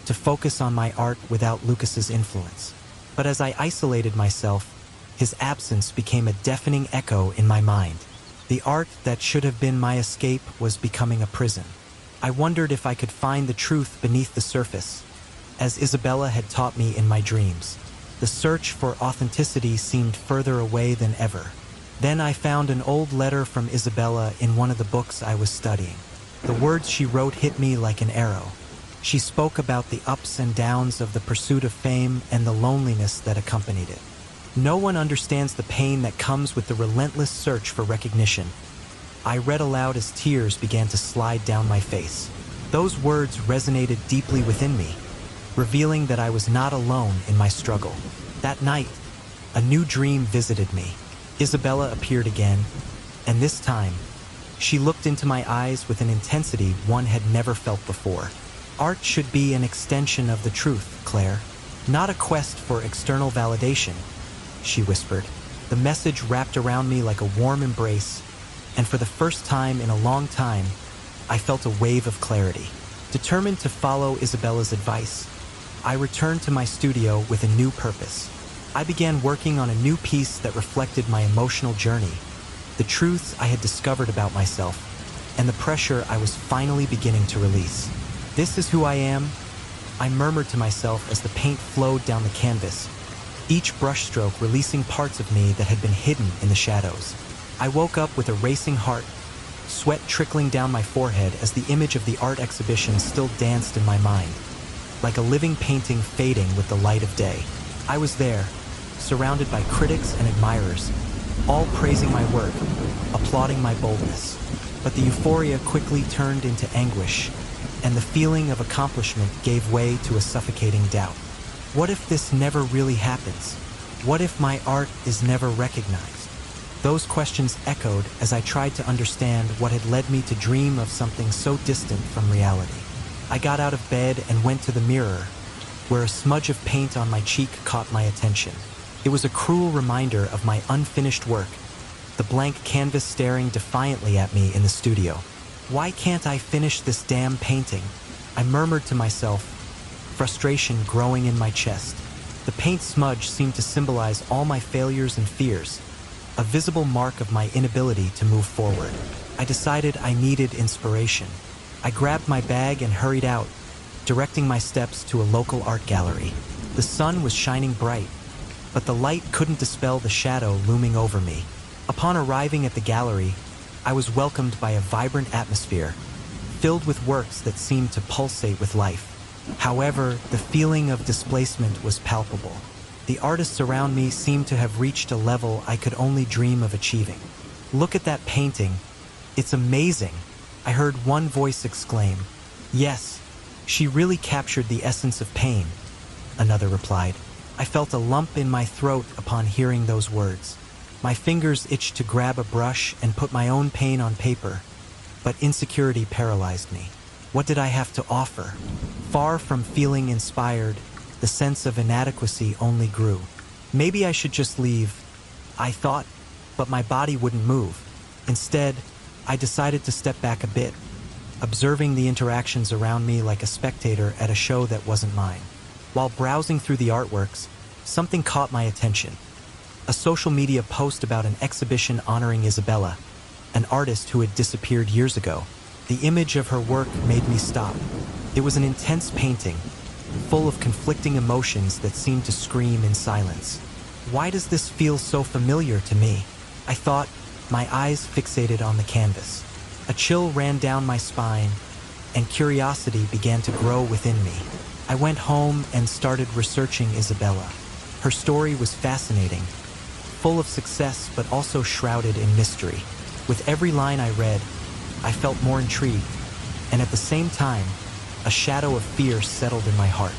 to focus on my art without Lucas's influence. But as I isolated myself, his absence became a deafening echo in my mind. The art that should have been my escape was becoming a prison. I wondered if I could find the truth beneath the surface, as Isabella had taught me in my dreams. The search for authenticity seemed further away than ever. Then I found an old letter from Isabella in one of the books I was studying. The words she wrote hit me like an arrow. She spoke about the ups and downs of the pursuit of fame and the loneliness that accompanied it. No one understands the pain that comes with the relentless search for recognition. I read aloud as tears began to slide down my face. Those words resonated deeply within me, revealing that I was not alone in my struggle. That night, a new dream visited me. Isabella appeared again, and this time, she looked into my eyes with an intensity one had never felt before. "Art should be an extension of the truth, Claire, not a quest for external validation," she whispered. The message wrapped around me like a warm embrace, and for the first time in a long time, I felt a wave of clarity. Determined to follow Isabella's advice, I returned to my studio with a new purpose. I began working on a new piece that reflected my emotional journey, the truths I had discovered about myself, and the pressure I was finally beginning to release. "This is who I am," I murmured to myself as the paint flowed down the canvas, each brushstroke releasing parts of me that had been hidden in the shadows. I woke up with a racing heart, sweat trickling down my forehead as the image of the art exhibition still danced in my mind, like a living painting fading with the light of day. I was there, surrounded by critics and admirers, all praising my work, applauding my boldness. But the euphoria quickly turned into anguish, and the feeling of accomplishment gave way to a suffocating doubt. What if this never really happens? What if my art is never recognized? Those questions echoed as I tried to understand what had led me to dream of something so distant from reality. I got out of bed and went to the mirror, where a smudge of paint on my cheek caught my attention. It was a cruel reminder of my unfinished work, the blank canvas staring defiantly at me in the studio. Why can't I finish this damn painting? I murmured to myself, frustration growing in my chest. The paint smudge seemed to symbolize all my failures and fears, a visible mark of my inability to move forward. I decided I needed inspiration. I grabbed my bag and hurried out, directing my steps to a local art gallery. The sun was shining bright, but the light couldn't dispel the shadow looming over me. Upon arriving at the gallery, I was welcomed by a vibrant atmosphere, filled with works that seemed to pulsate with life. However, the feeling of displacement was palpable. The artists around me seemed to have reached a level I could only dream of achieving. "Look at that painting. It's amazing," I heard one voice exclaim. "Yes, she really captured the essence of pain," another replied. I felt a lump in my throat upon hearing those words. My fingers itched to grab a brush and put my own pain on paper, but insecurity paralyzed me. What did I have to offer? Far from feeling inspired, the sense of inadequacy only grew. Maybe I should just leave, I thought, but my body wouldn't move. Instead, I decided to step back a bit, observing the interactions around me like a spectator at a show that wasn't mine. While browsing through the artworks, something caught my attention. A social media post about an exhibition honoring Isabella, an artist who had disappeared years ago. The image of her work made me stop. It was an intense painting, full of conflicting emotions that seemed to scream in silence. Why does this feel so familiar to me? I thought, my eyes fixated on the canvas. A chill ran down my spine, and curiosity began to grow within me. I went home and started researching Isabella. Her story was fascinating, full of success but also shrouded in mystery. With every line I read, I felt more intrigued, and at the same time, a shadow of fear settled in my heart.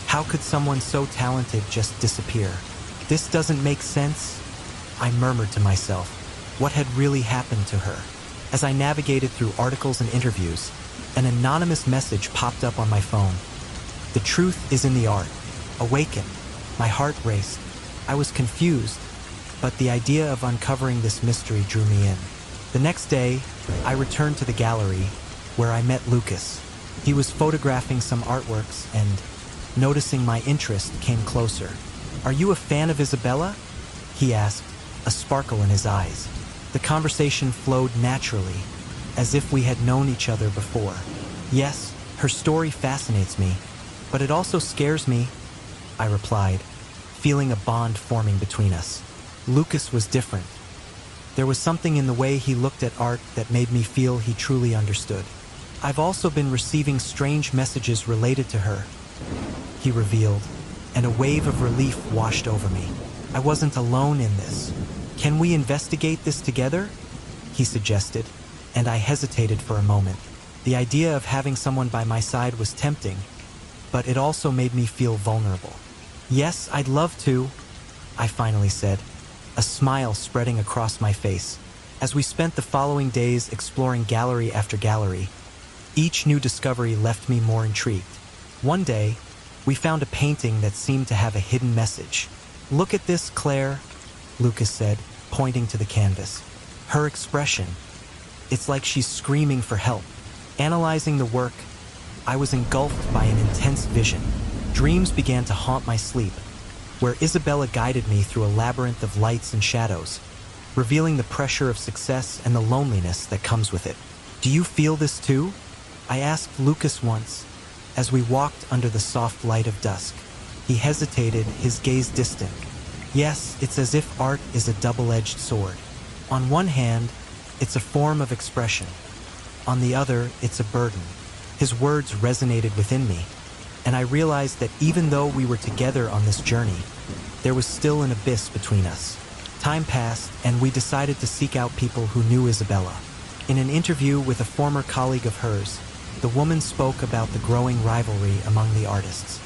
How could someone so talented just disappear? This doesn't make sense, I murmured to myself. What had really happened to her? As I navigated through articles and interviews, an anonymous message popped up on my phone. "The truth is in the art. Awaken." My heart raced. I was confused, but the idea of uncovering this mystery drew me in. The next day, I returned to the gallery, where I met Lucas. He was photographing some artworks and, noticing my interest, came closer. "Are you a fan of Isabella?" he asked, a sparkle in his eyes. The conversation flowed naturally, as if we had known each other before. "Yes, her story fascinates me, but it also scares me," I replied, feeling a bond forming between us. Lucas was different. There was something in the way he looked at art that made me feel he truly understood. "I've also been receiving strange messages related to her," he revealed, and a wave of relief washed over me. I wasn't alone in this. "Can we investigate this together?" he suggested, and I hesitated for a moment. The idea of having someone by my side was tempting, but it also made me feel vulnerable. "Yes, I'd love to," I finally said, a smile spreading across my face. As we spent the following days exploring gallery after gallery, each new discovery left me more intrigued. One day, we found a painting that seemed to have a hidden message. "Look at this, Claire," Lucas said, pointing to the canvas. "Her expression, it's like she's screaming for help." Analyzing the work, I was engulfed by an intense vision. Dreams began to haunt my sleep, where Isabella guided me through a labyrinth of lights and shadows, revealing the pressure of success and the loneliness that comes with it. "Do you feel this too?" I asked Lucas once, as we walked under the soft light of dusk. He hesitated, his gaze distant. "Yes, it's as if art is a double-edged sword. On one hand, it's a form of expression. On the other, it's a burden. His words resonated within me, and I realized that even though we were together on this journey, there was still an abyss between us. Time passed, and we decided to seek out people who knew Isabella. In an interview with a former colleague of hers, the woman spoke about the growing rivalry among the artists.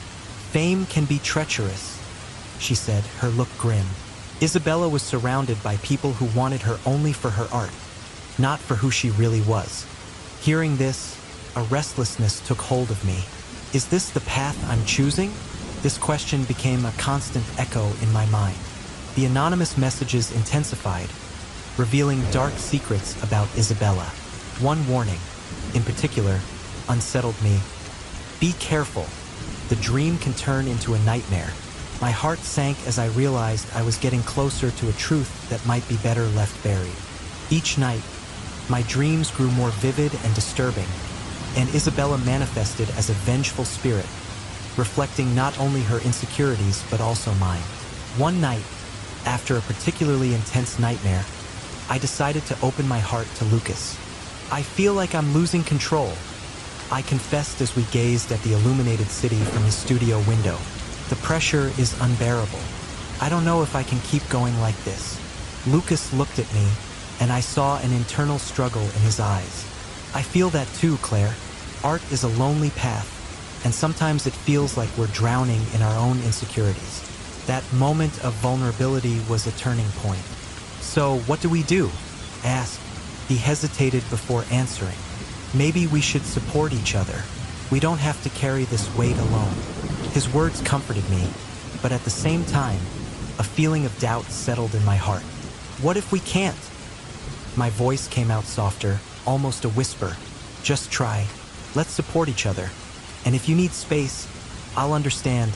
"Fame can be treacherous," she said, her look grim. Isabella was surrounded by people who wanted her only for her art, not for who she really was. Hearing this, a restlessness took hold of me. Is this the path I'm choosing? This question became a constant echo in my mind. The anonymous messages intensified, revealing dark secrets about Isabella. One warning, in particular, unsettled me. Be careful. The dream can turn into a nightmare. My heart sank as I realized I was getting closer to a truth that might be better left buried. Each night, my dreams grew more vivid and disturbing, and Isabella manifested as a vengeful spirit, reflecting not only her insecurities but also mine. One night, after a particularly intense nightmare, I decided to open my heart to Lucas. "I feel like I'm losing control," I confessed as we gazed at the illuminated city from his studio window. "The pressure is unbearable. I don't know if I can keep going like this." Lucas looked at me, and I saw an internal struggle in his eyes. "I feel that too, Claire. Art is a lonely path, and sometimes it feels like we're drowning in our own insecurities." That moment of vulnerability was a turning point. "So, what do we do?" I asked. He hesitated before answering. "Maybe we should support each other. We don't have to carry this weight alone." His words comforted me, but at the same time, a feeling of doubt settled in my heart. "What if we can't?" My voice came out softer, almost a whisper. "Just try. Let's support each other. And if you need space, I'll understand,"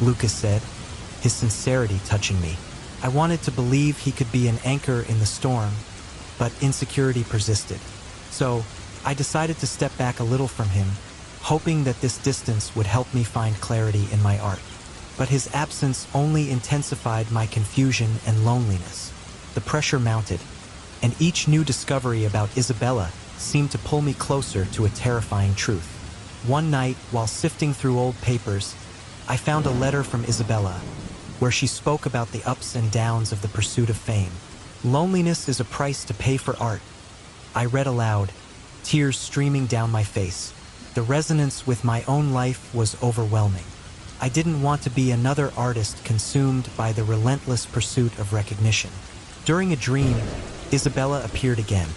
Lucas said, his sincerity touching me. I wanted to believe he could be an anchor in the storm, but insecurity persisted. So, I decided to step back a little from him, hoping that this distance would help me find clarity in my art. But his absence only intensified my confusion and loneliness. The pressure mounted, and each new discovery about Isabella seemed to pull me closer to a terrifying truth. One night, while sifting through old papers, I found a letter from Isabella, where she spoke about the ups and downs of the pursuit of fame. "Loneliness is a price to pay for art," I read aloud, tears streaming down my face. The resonance with my own life was overwhelming. I didn't want to be another artist consumed by the relentless pursuit of recognition. During a dream, Isabella appeared again,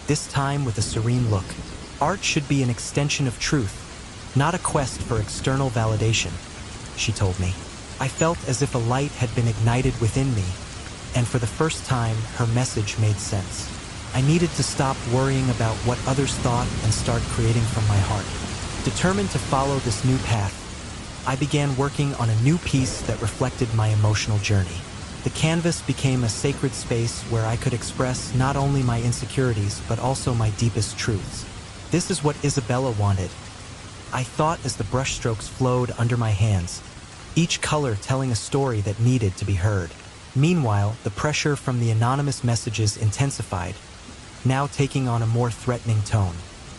this time with a serene look. "Art should be an extension of truth, not a quest for external validation," she told me. I felt as if a light had been ignited within me, and for the first time, her message made sense. I needed to stop worrying about what others thought and start creating from my heart. Determined to follow this new path, I began working on a new piece that reflected my emotional journey. The canvas became a sacred space where I could express not only my insecurities but also my deepest truths. This is what Isabella wanted, I thought as the brushstrokes flowed under my hands, each color telling a story that needed to be heard. Meanwhile, the pressure from the anonymous messages intensified, now taking on a more threatening tone.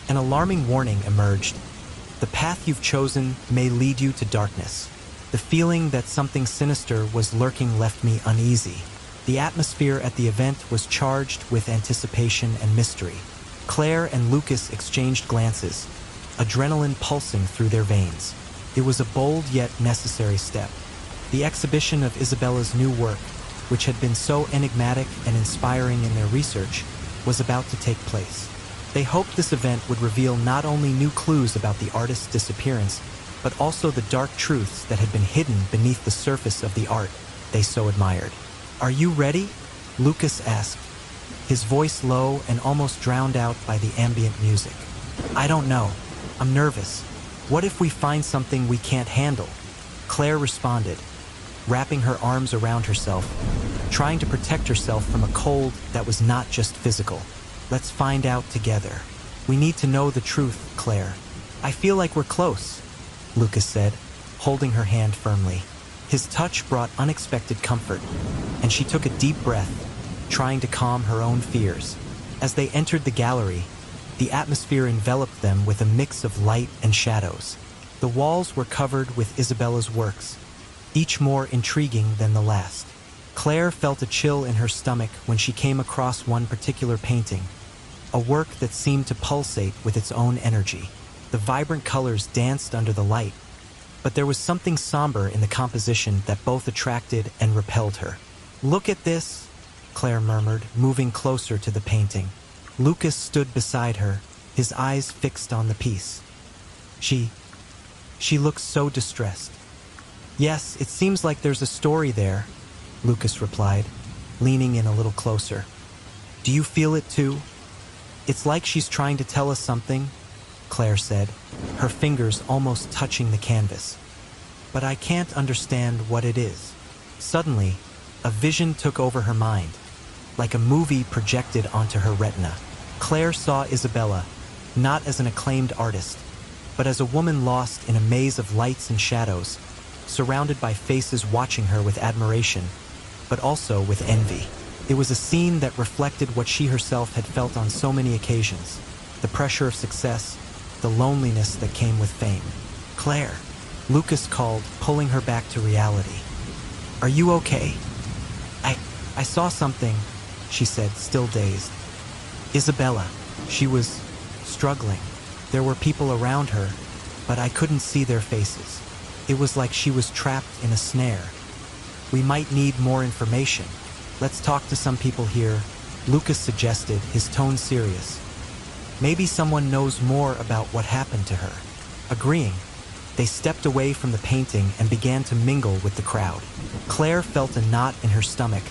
An alarming warning emerged. "The path you've chosen may lead you to darkness." The feeling that something sinister was lurking left me uneasy. The atmosphere at the event was charged with anticipation and mystery. Claire and Lucas exchanged glances, adrenaline pulsing through their veins. It was a bold yet necessary step. The exhibition of Isabella's new work, which had been so enigmatic and inspiring in their research, was about to take place. They hoped this event would reveal not only new clues about the artist's disappearance, but also the dark truths that had been hidden beneath the surface of the art they so admired. "Are you ready?" Lucas asked, his voice low and almost drowned out by the ambient music. "I don't know. I'm nervous. What if we find something we can't handle?" Claire responded, wrapping her arms around herself, trying to protect herself from a cold that was not just physical. "Let's find out together. We need to know the truth, Claire." "I feel like we're close," Lucas said, holding her hand firmly. His touch brought unexpected comfort, and she took a deep breath, trying to calm her own fears. As they entered the gallery, the atmosphere enveloped them with a mix of light and shadows. The walls were covered with Isabella's works, each more intriguing than the last. Claire felt a chill in her stomach when she came across one particular painting, a work that seemed to pulsate with its own energy. The vibrant colors danced under the light, but there was something somber in the composition that both attracted and repelled her. "Look at this," Claire murmured, moving closer to the painting. Lucas stood beside her, his eyes fixed on the piece. She looks so distressed. "Yes, it seems like there's a story there," Lucas replied, leaning in a little closer. "Do you feel it too?" "It's like she's trying to tell us something," Claire said, her fingers almost touching the canvas. "But I can't understand what it is." Suddenly, a vision took over her mind, like a movie projected onto her retina. Claire saw Isabella, not as an acclaimed artist, but as a woman lost in a maze of lights and shadows, surrounded by faces watching her with admiration, but also with envy. It was a scene that reflected what she herself had felt on so many occasions: the pressure of success, the loneliness that came with fame. "Claire," Lucas called, pulling her back to reality. "Are you okay?" I saw something," she said, still dazed. "Isabella." She was struggling. There were people around her, but I couldn't see their faces. It was like she was trapped in a snare. "We might need more information. Let's talk to some people here," Lucas suggested, his tone serious. "Maybe someone knows more about what happened to her." Agreeing, they stepped away from the painting and began to mingle with the crowd. Claire felt a knot in her stomach,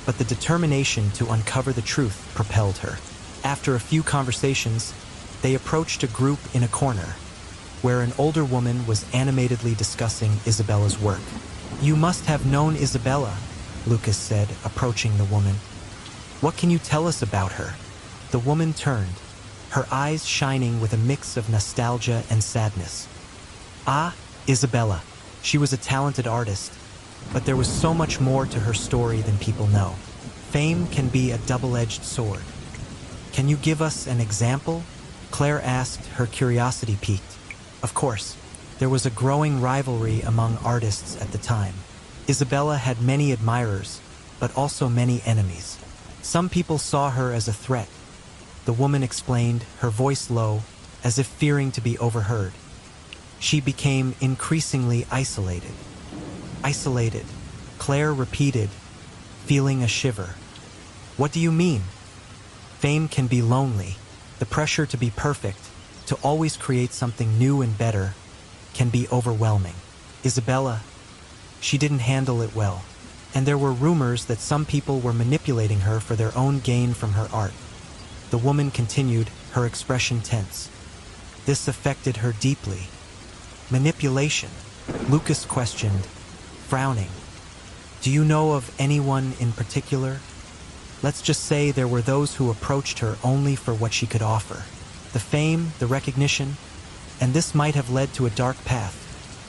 but the determination to uncover the truth propelled her. After a few conversations, they approached a group in a corner, where an older woman was animatedly discussing Isabella's work. "You must have known Isabella," Lucas said, approaching the woman. "What can you tell us about her?" The woman turned, her eyes shining with a mix of nostalgia and sadness. "Ah, Isabella. She was a talented artist, but there was so much more to her story than people know. Fame can be a double-edged sword." "Can you give us an example?" Claire asked, her curiosity piqued. Of course, there was a growing rivalry among artists at the time. Isabella had many admirers, but also many enemies. Some people saw her as a threat, the woman explained, her voice low, as if fearing to be overheard. She became increasingly isolated. "Isolated," Claire repeated, feeling a shiver. "What do you mean?" "Fame can be lonely. The pressure to be perfect, to always create something new and better, can be overwhelming. Isabella, she didn't handle it well. And there were rumors that some people were manipulating her for their own gain from her art." The woman continued, her expression tense. "This affected her deeply." "Manipulation?" Lucas questioned, frowning. "Do you know of anyone in particular?" "Let's just say there were those who approached her only for what she could offer. The fame, the recognition, and this might have led to a dark path,"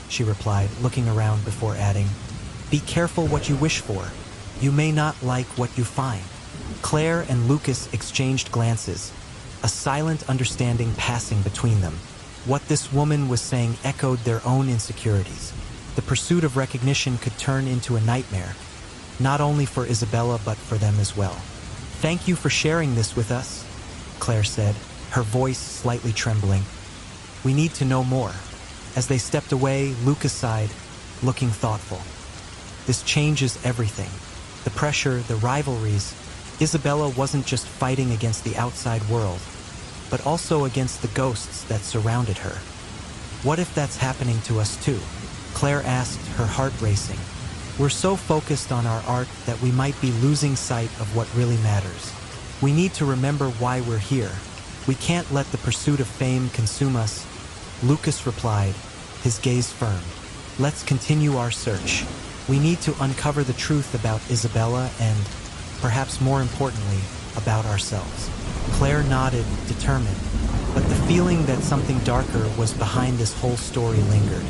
she replied, looking around before adding, "Be careful what you wish for. You may not like what you find." Claire and Lucas exchanged glances, a silent understanding passing between them. What this woman was saying echoed their own insecurities. The pursuit of recognition could turn into a nightmare, not only for Isabella but for them as well. "Thank you for sharing this with us," Claire said, her voice slightly trembling. "We need to know more." As they stepped away, Lucas sighed, looking thoughtful. "This changes everything. The pressure, the rivalries. Isabella wasn't just fighting against the outside world, but also against the ghosts that surrounded her. What if that's happening to us too?" Claire asked, her heart racing. "We're so focused on our art that we might be losing sight of what really matters. We need to remember why we're here. We can't let the pursuit of fame consume us." Lucas replied, his gaze firm. "Let's continue our search. We need to uncover the truth about Isabella and, perhaps more importantly, about ourselves." Claire nodded, determined, but the feeling that something darker was behind this whole story lingered.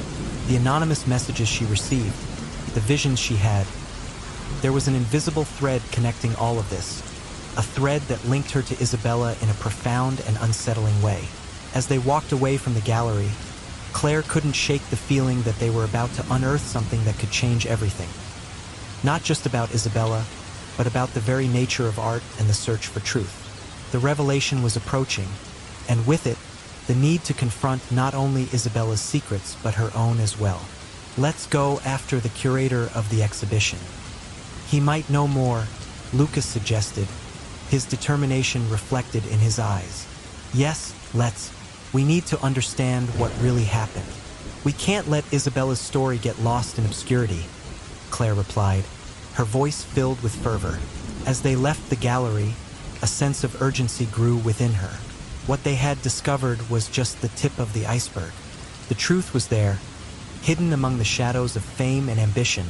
The anonymous messages she received, the visions she had. There was an invisible thread connecting all of this, a thread that linked her to Isabella in a profound and unsettling way. As they walked away from the gallery, Claire couldn't shake the feeling that they were about to unearth something that could change everything. Not just about Isabella, but about the very nature of art and the search for truth. The revelation was approaching, and with it, the need to confront not only Isabella's secrets, but her own as well. Let's go after the curator of the exhibition. He might know more, Lucas suggested, his determination reflected in his eyes. Yes, let's. We need to understand what really happened. We can't let Isabella's story get lost in obscurity, Claire replied, her voice filled with fervor. As they left the gallery, a sense of urgency grew within her. What they had discovered was just the tip of the iceberg. The truth was there, hidden among the shadows of fame and ambition,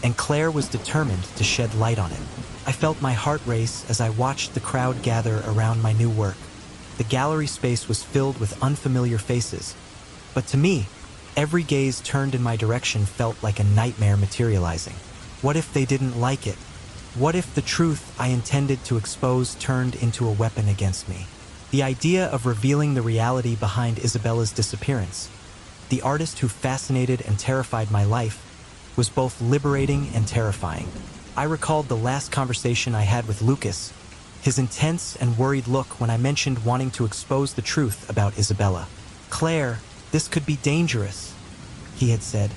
and Claire was determined to shed light on it. I felt my heart race as I watched the crowd gather around my new work. The gallery space was filled with unfamiliar faces, but to me, every gaze turned in my direction felt like a nightmare materializing. What if they didn't like it? What if the truth I intended to expose turned into a weapon against me? The idea of revealing the reality behind Isabella's disappearance, the artist who fascinated and terrified my life, was both liberating and terrifying. I recalled the last conversation I had with Lucas, his intense and worried look when I mentioned wanting to expose the truth about Isabella. "Claire, this could be dangerous," he had said,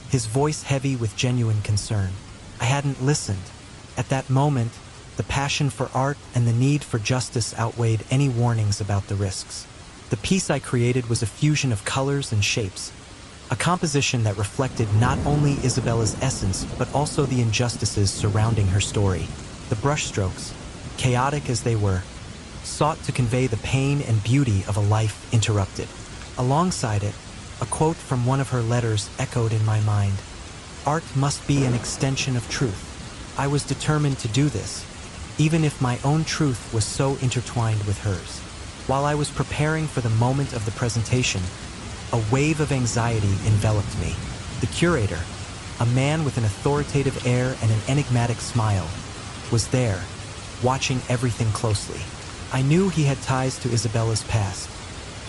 his voice heavy with genuine concern. I hadn't listened. At that moment, the passion for art and the need for justice outweighed any warnings about the risks. The piece I created was a fusion of colors and shapes, a composition that reflected not only Isabella's essence but also the injustices surrounding her story. The brushstrokes, chaotic as they were, sought to convey the pain and beauty of a life interrupted. Alongside it, a quote from one of her letters echoed in my mind. "Art must be an extension of truth." I was determined to do this, even if my own truth was so intertwined with hers. While I was preparing for the moment of the presentation, a wave of anxiety enveloped me. The curator, a man with an authoritative air and an enigmatic smile, was there, watching everything closely. I knew he had ties to Isabella's past,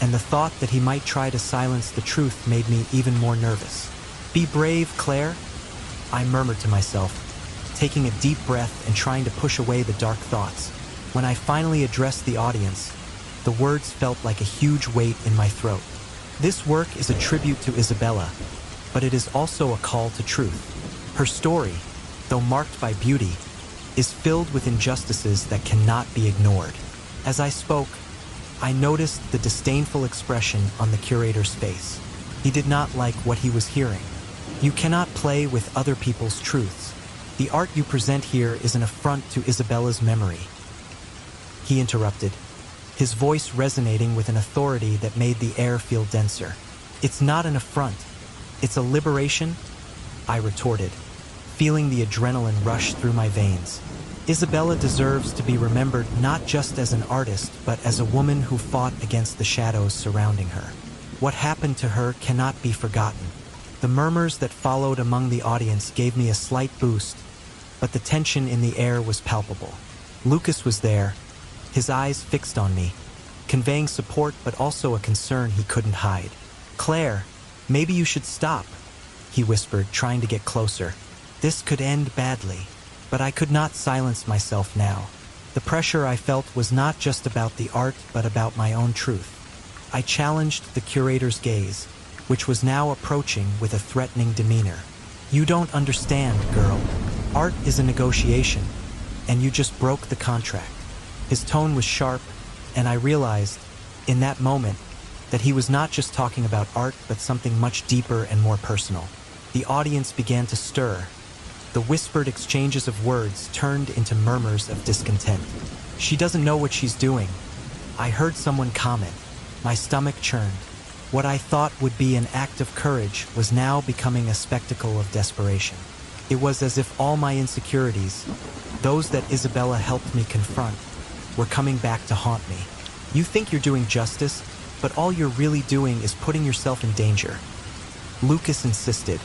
and the thought that he might try to silence the truth made me even more nervous. "Be brave, Claire," I murmured to myself, taking a deep breath and trying to push away the dark thoughts. When I finally addressed the audience, the words felt like a huge weight in my throat. This work is a tribute to Isabella, but it is also a call to truth. Her story, though marked by beauty, is filled with injustices that cannot be ignored. As I spoke, I noticed the disdainful expression on the curator's face. He did not like what he was hearing. "You cannot play with other people's truths. The art you present here is an affront to Isabella's memory," he interrupted, his voice resonating with an authority that made the air feel denser. "It's not an affront. It's a liberation," I retorted, feeling the adrenaline rush through my veins. "Isabella deserves to be remembered not just as an artist, but as a woman who fought against the shadows surrounding her. What happened to her cannot be forgotten." The murmurs that followed among the audience gave me a slight boost, but the tension in the air was palpable. Lucas was there, his eyes fixed on me, conveying support but also a concern he couldn't hide. "Claire, maybe you should stop," he whispered, trying to get closer. "This could end badly." But I could not silence myself now. The pressure I felt was not just about the art but about my own truth. I challenged the curator's gaze, which was now approaching with a threatening demeanor. "You don't understand, girl. Art is a negotiation, and you just broke the contract." His tone was sharp, and I realized, in that moment, that he was not just talking about art but something much deeper and more personal. The audience began to stir. The whispered exchanges of words turned into murmurs of discontent. "She doesn't know what she's doing," I heard someone comment. My stomach churned. What I thought would be an act of courage was now becoming a spectacle of desperation. It was as if all my insecurities, those that Isabella helped me confront, were coming back to haunt me. "You think you're doing justice, but all you're really doing is putting yourself in danger," Lucas insisted,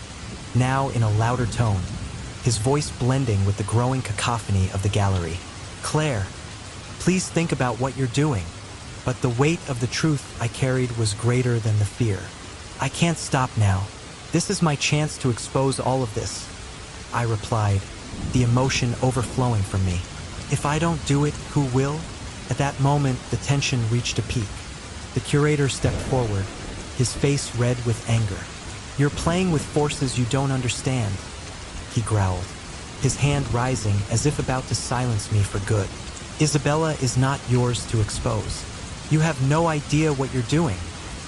now in a louder tone, his voice blending with the growing cacophony of the gallery. "Claire, Please think about what you're doing. But the weight of the truth I carried was greater than the fear. I can't stop now. This is my chance to expose all of this, I replied, the emotion overflowing from me. If I don't do it, who will? At that moment, the tension reached a peak. The curator stepped forward, his face red with anger. You're playing with forces you don't understand, he growled, his hand rising as if about to silence me for good. Isabella is not yours to expose. You have no idea what you're doing.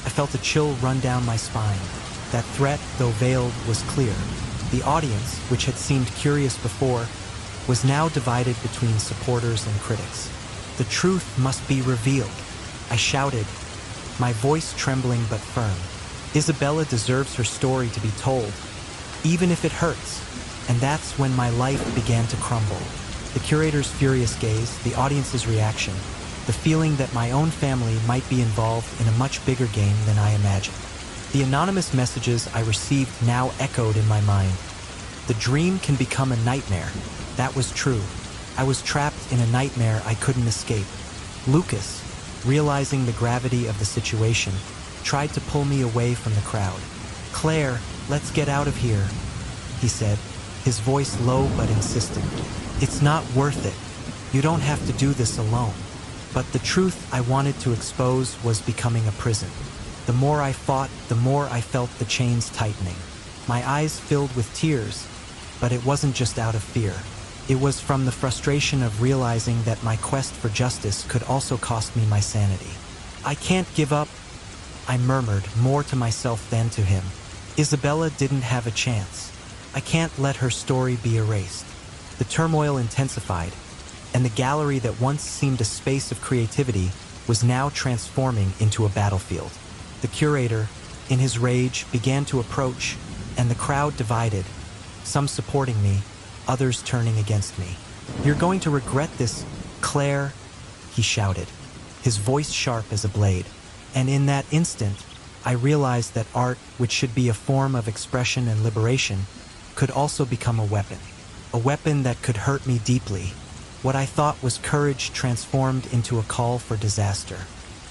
I felt a chill run down my spine. That threat, though veiled, was clear. The audience, which had seemed curious before, was now divided between supporters and critics. The truth must be revealed, I shouted, my voice trembling but firm. Isabella deserves her story to be told, even if it hurts. And that's when my life began to crumble. The curator's furious gaze, the audience's reaction, the feeling that my own family might be involved in a much bigger game than I imagined. The anonymous messages I received now echoed in my mind. The dream can become a nightmare. That was true. I was trapped in a nightmare I couldn't escape. Lucas, realizing the gravity of the situation, tried to pull me away from the crowd. Claire, let's get out of here, he said, his voice low but insistent. It's not worth it. You don't have to do this alone. But the truth I wanted to expose was becoming a prison. The more I fought, the more I felt the chains tightening. My eyes filled with tears, but it wasn't just out of fear. It was from the frustration of realizing that my quest for justice could also cost me my sanity. I can't give up, I murmured, more to myself than to him. Isabella didn't have a chance. I can't let her story be erased. The turmoil intensified, and the gallery that once seemed a space of creativity was now transforming into a battlefield. The curator, in his rage, began to approach, and the crowd divided, some supporting me, others turning against me. You're going to regret this, Claire, he shouted, his voice sharp as a blade. And in that instant, I realized that art, which should be a form of expression and liberation, could also become a weapon that could hurt me deeply. What I thought was courage transformed into a call for disaster.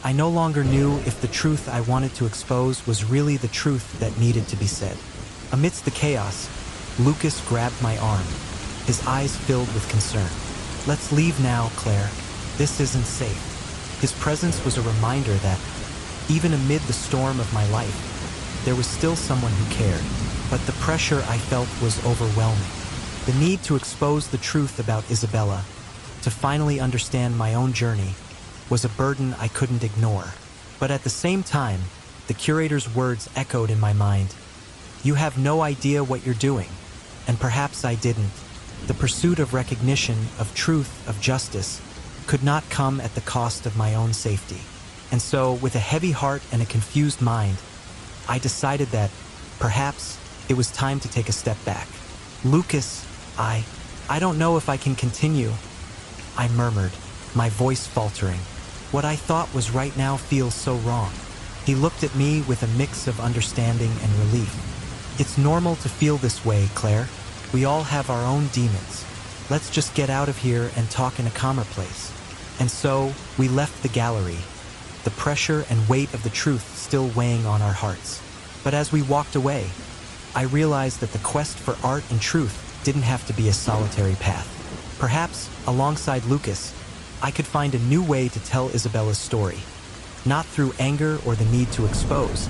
I no longer knew if the truth I wanted to expose was really the truth that needed to be said. Amidst the chaos, Lucas grabbed my arm, his eyes filled with concern. Let's leave now, Claire. This isn't safe. His presence was a reminder that, even amid the storm of my life, there was still someone who cared. But the pressure I felt was overwhelming. The need to expose the truth about Isabella, to finally understand my own journey, was a burden I couldn't ignore. But at the same time, the curator's words echoed in my mind. You have no idea what you're doing, and perhaps I didn't. The pursuit of recognition, of truth, of justice, could not come at the cost of my own safety. And so, with a heavy heart and a confused mind, I decided that, perhaps, it was time to take a step back. Lucas, I don't know if I can continue, I murmured, my voice faltering. What I thought was right now feels so wrong. He looked at me with a mix of understanding and relief. It's normal to feel this way, Claire. We all have our own demons. Let's just get out of here and talk in a calmer place. And so, we left the gallery, the pressure and weight of the truth still weighing on our hearts. But as we walked away, I realized that the quest for art and truth didn't have to be a solitary path. Perhaps, alongside Lucas, I could find a new way to tell Isabella's story, not through anger or the need to expose,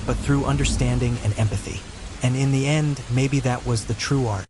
but through understanding and empathy. And in the end, maybe that was the true art.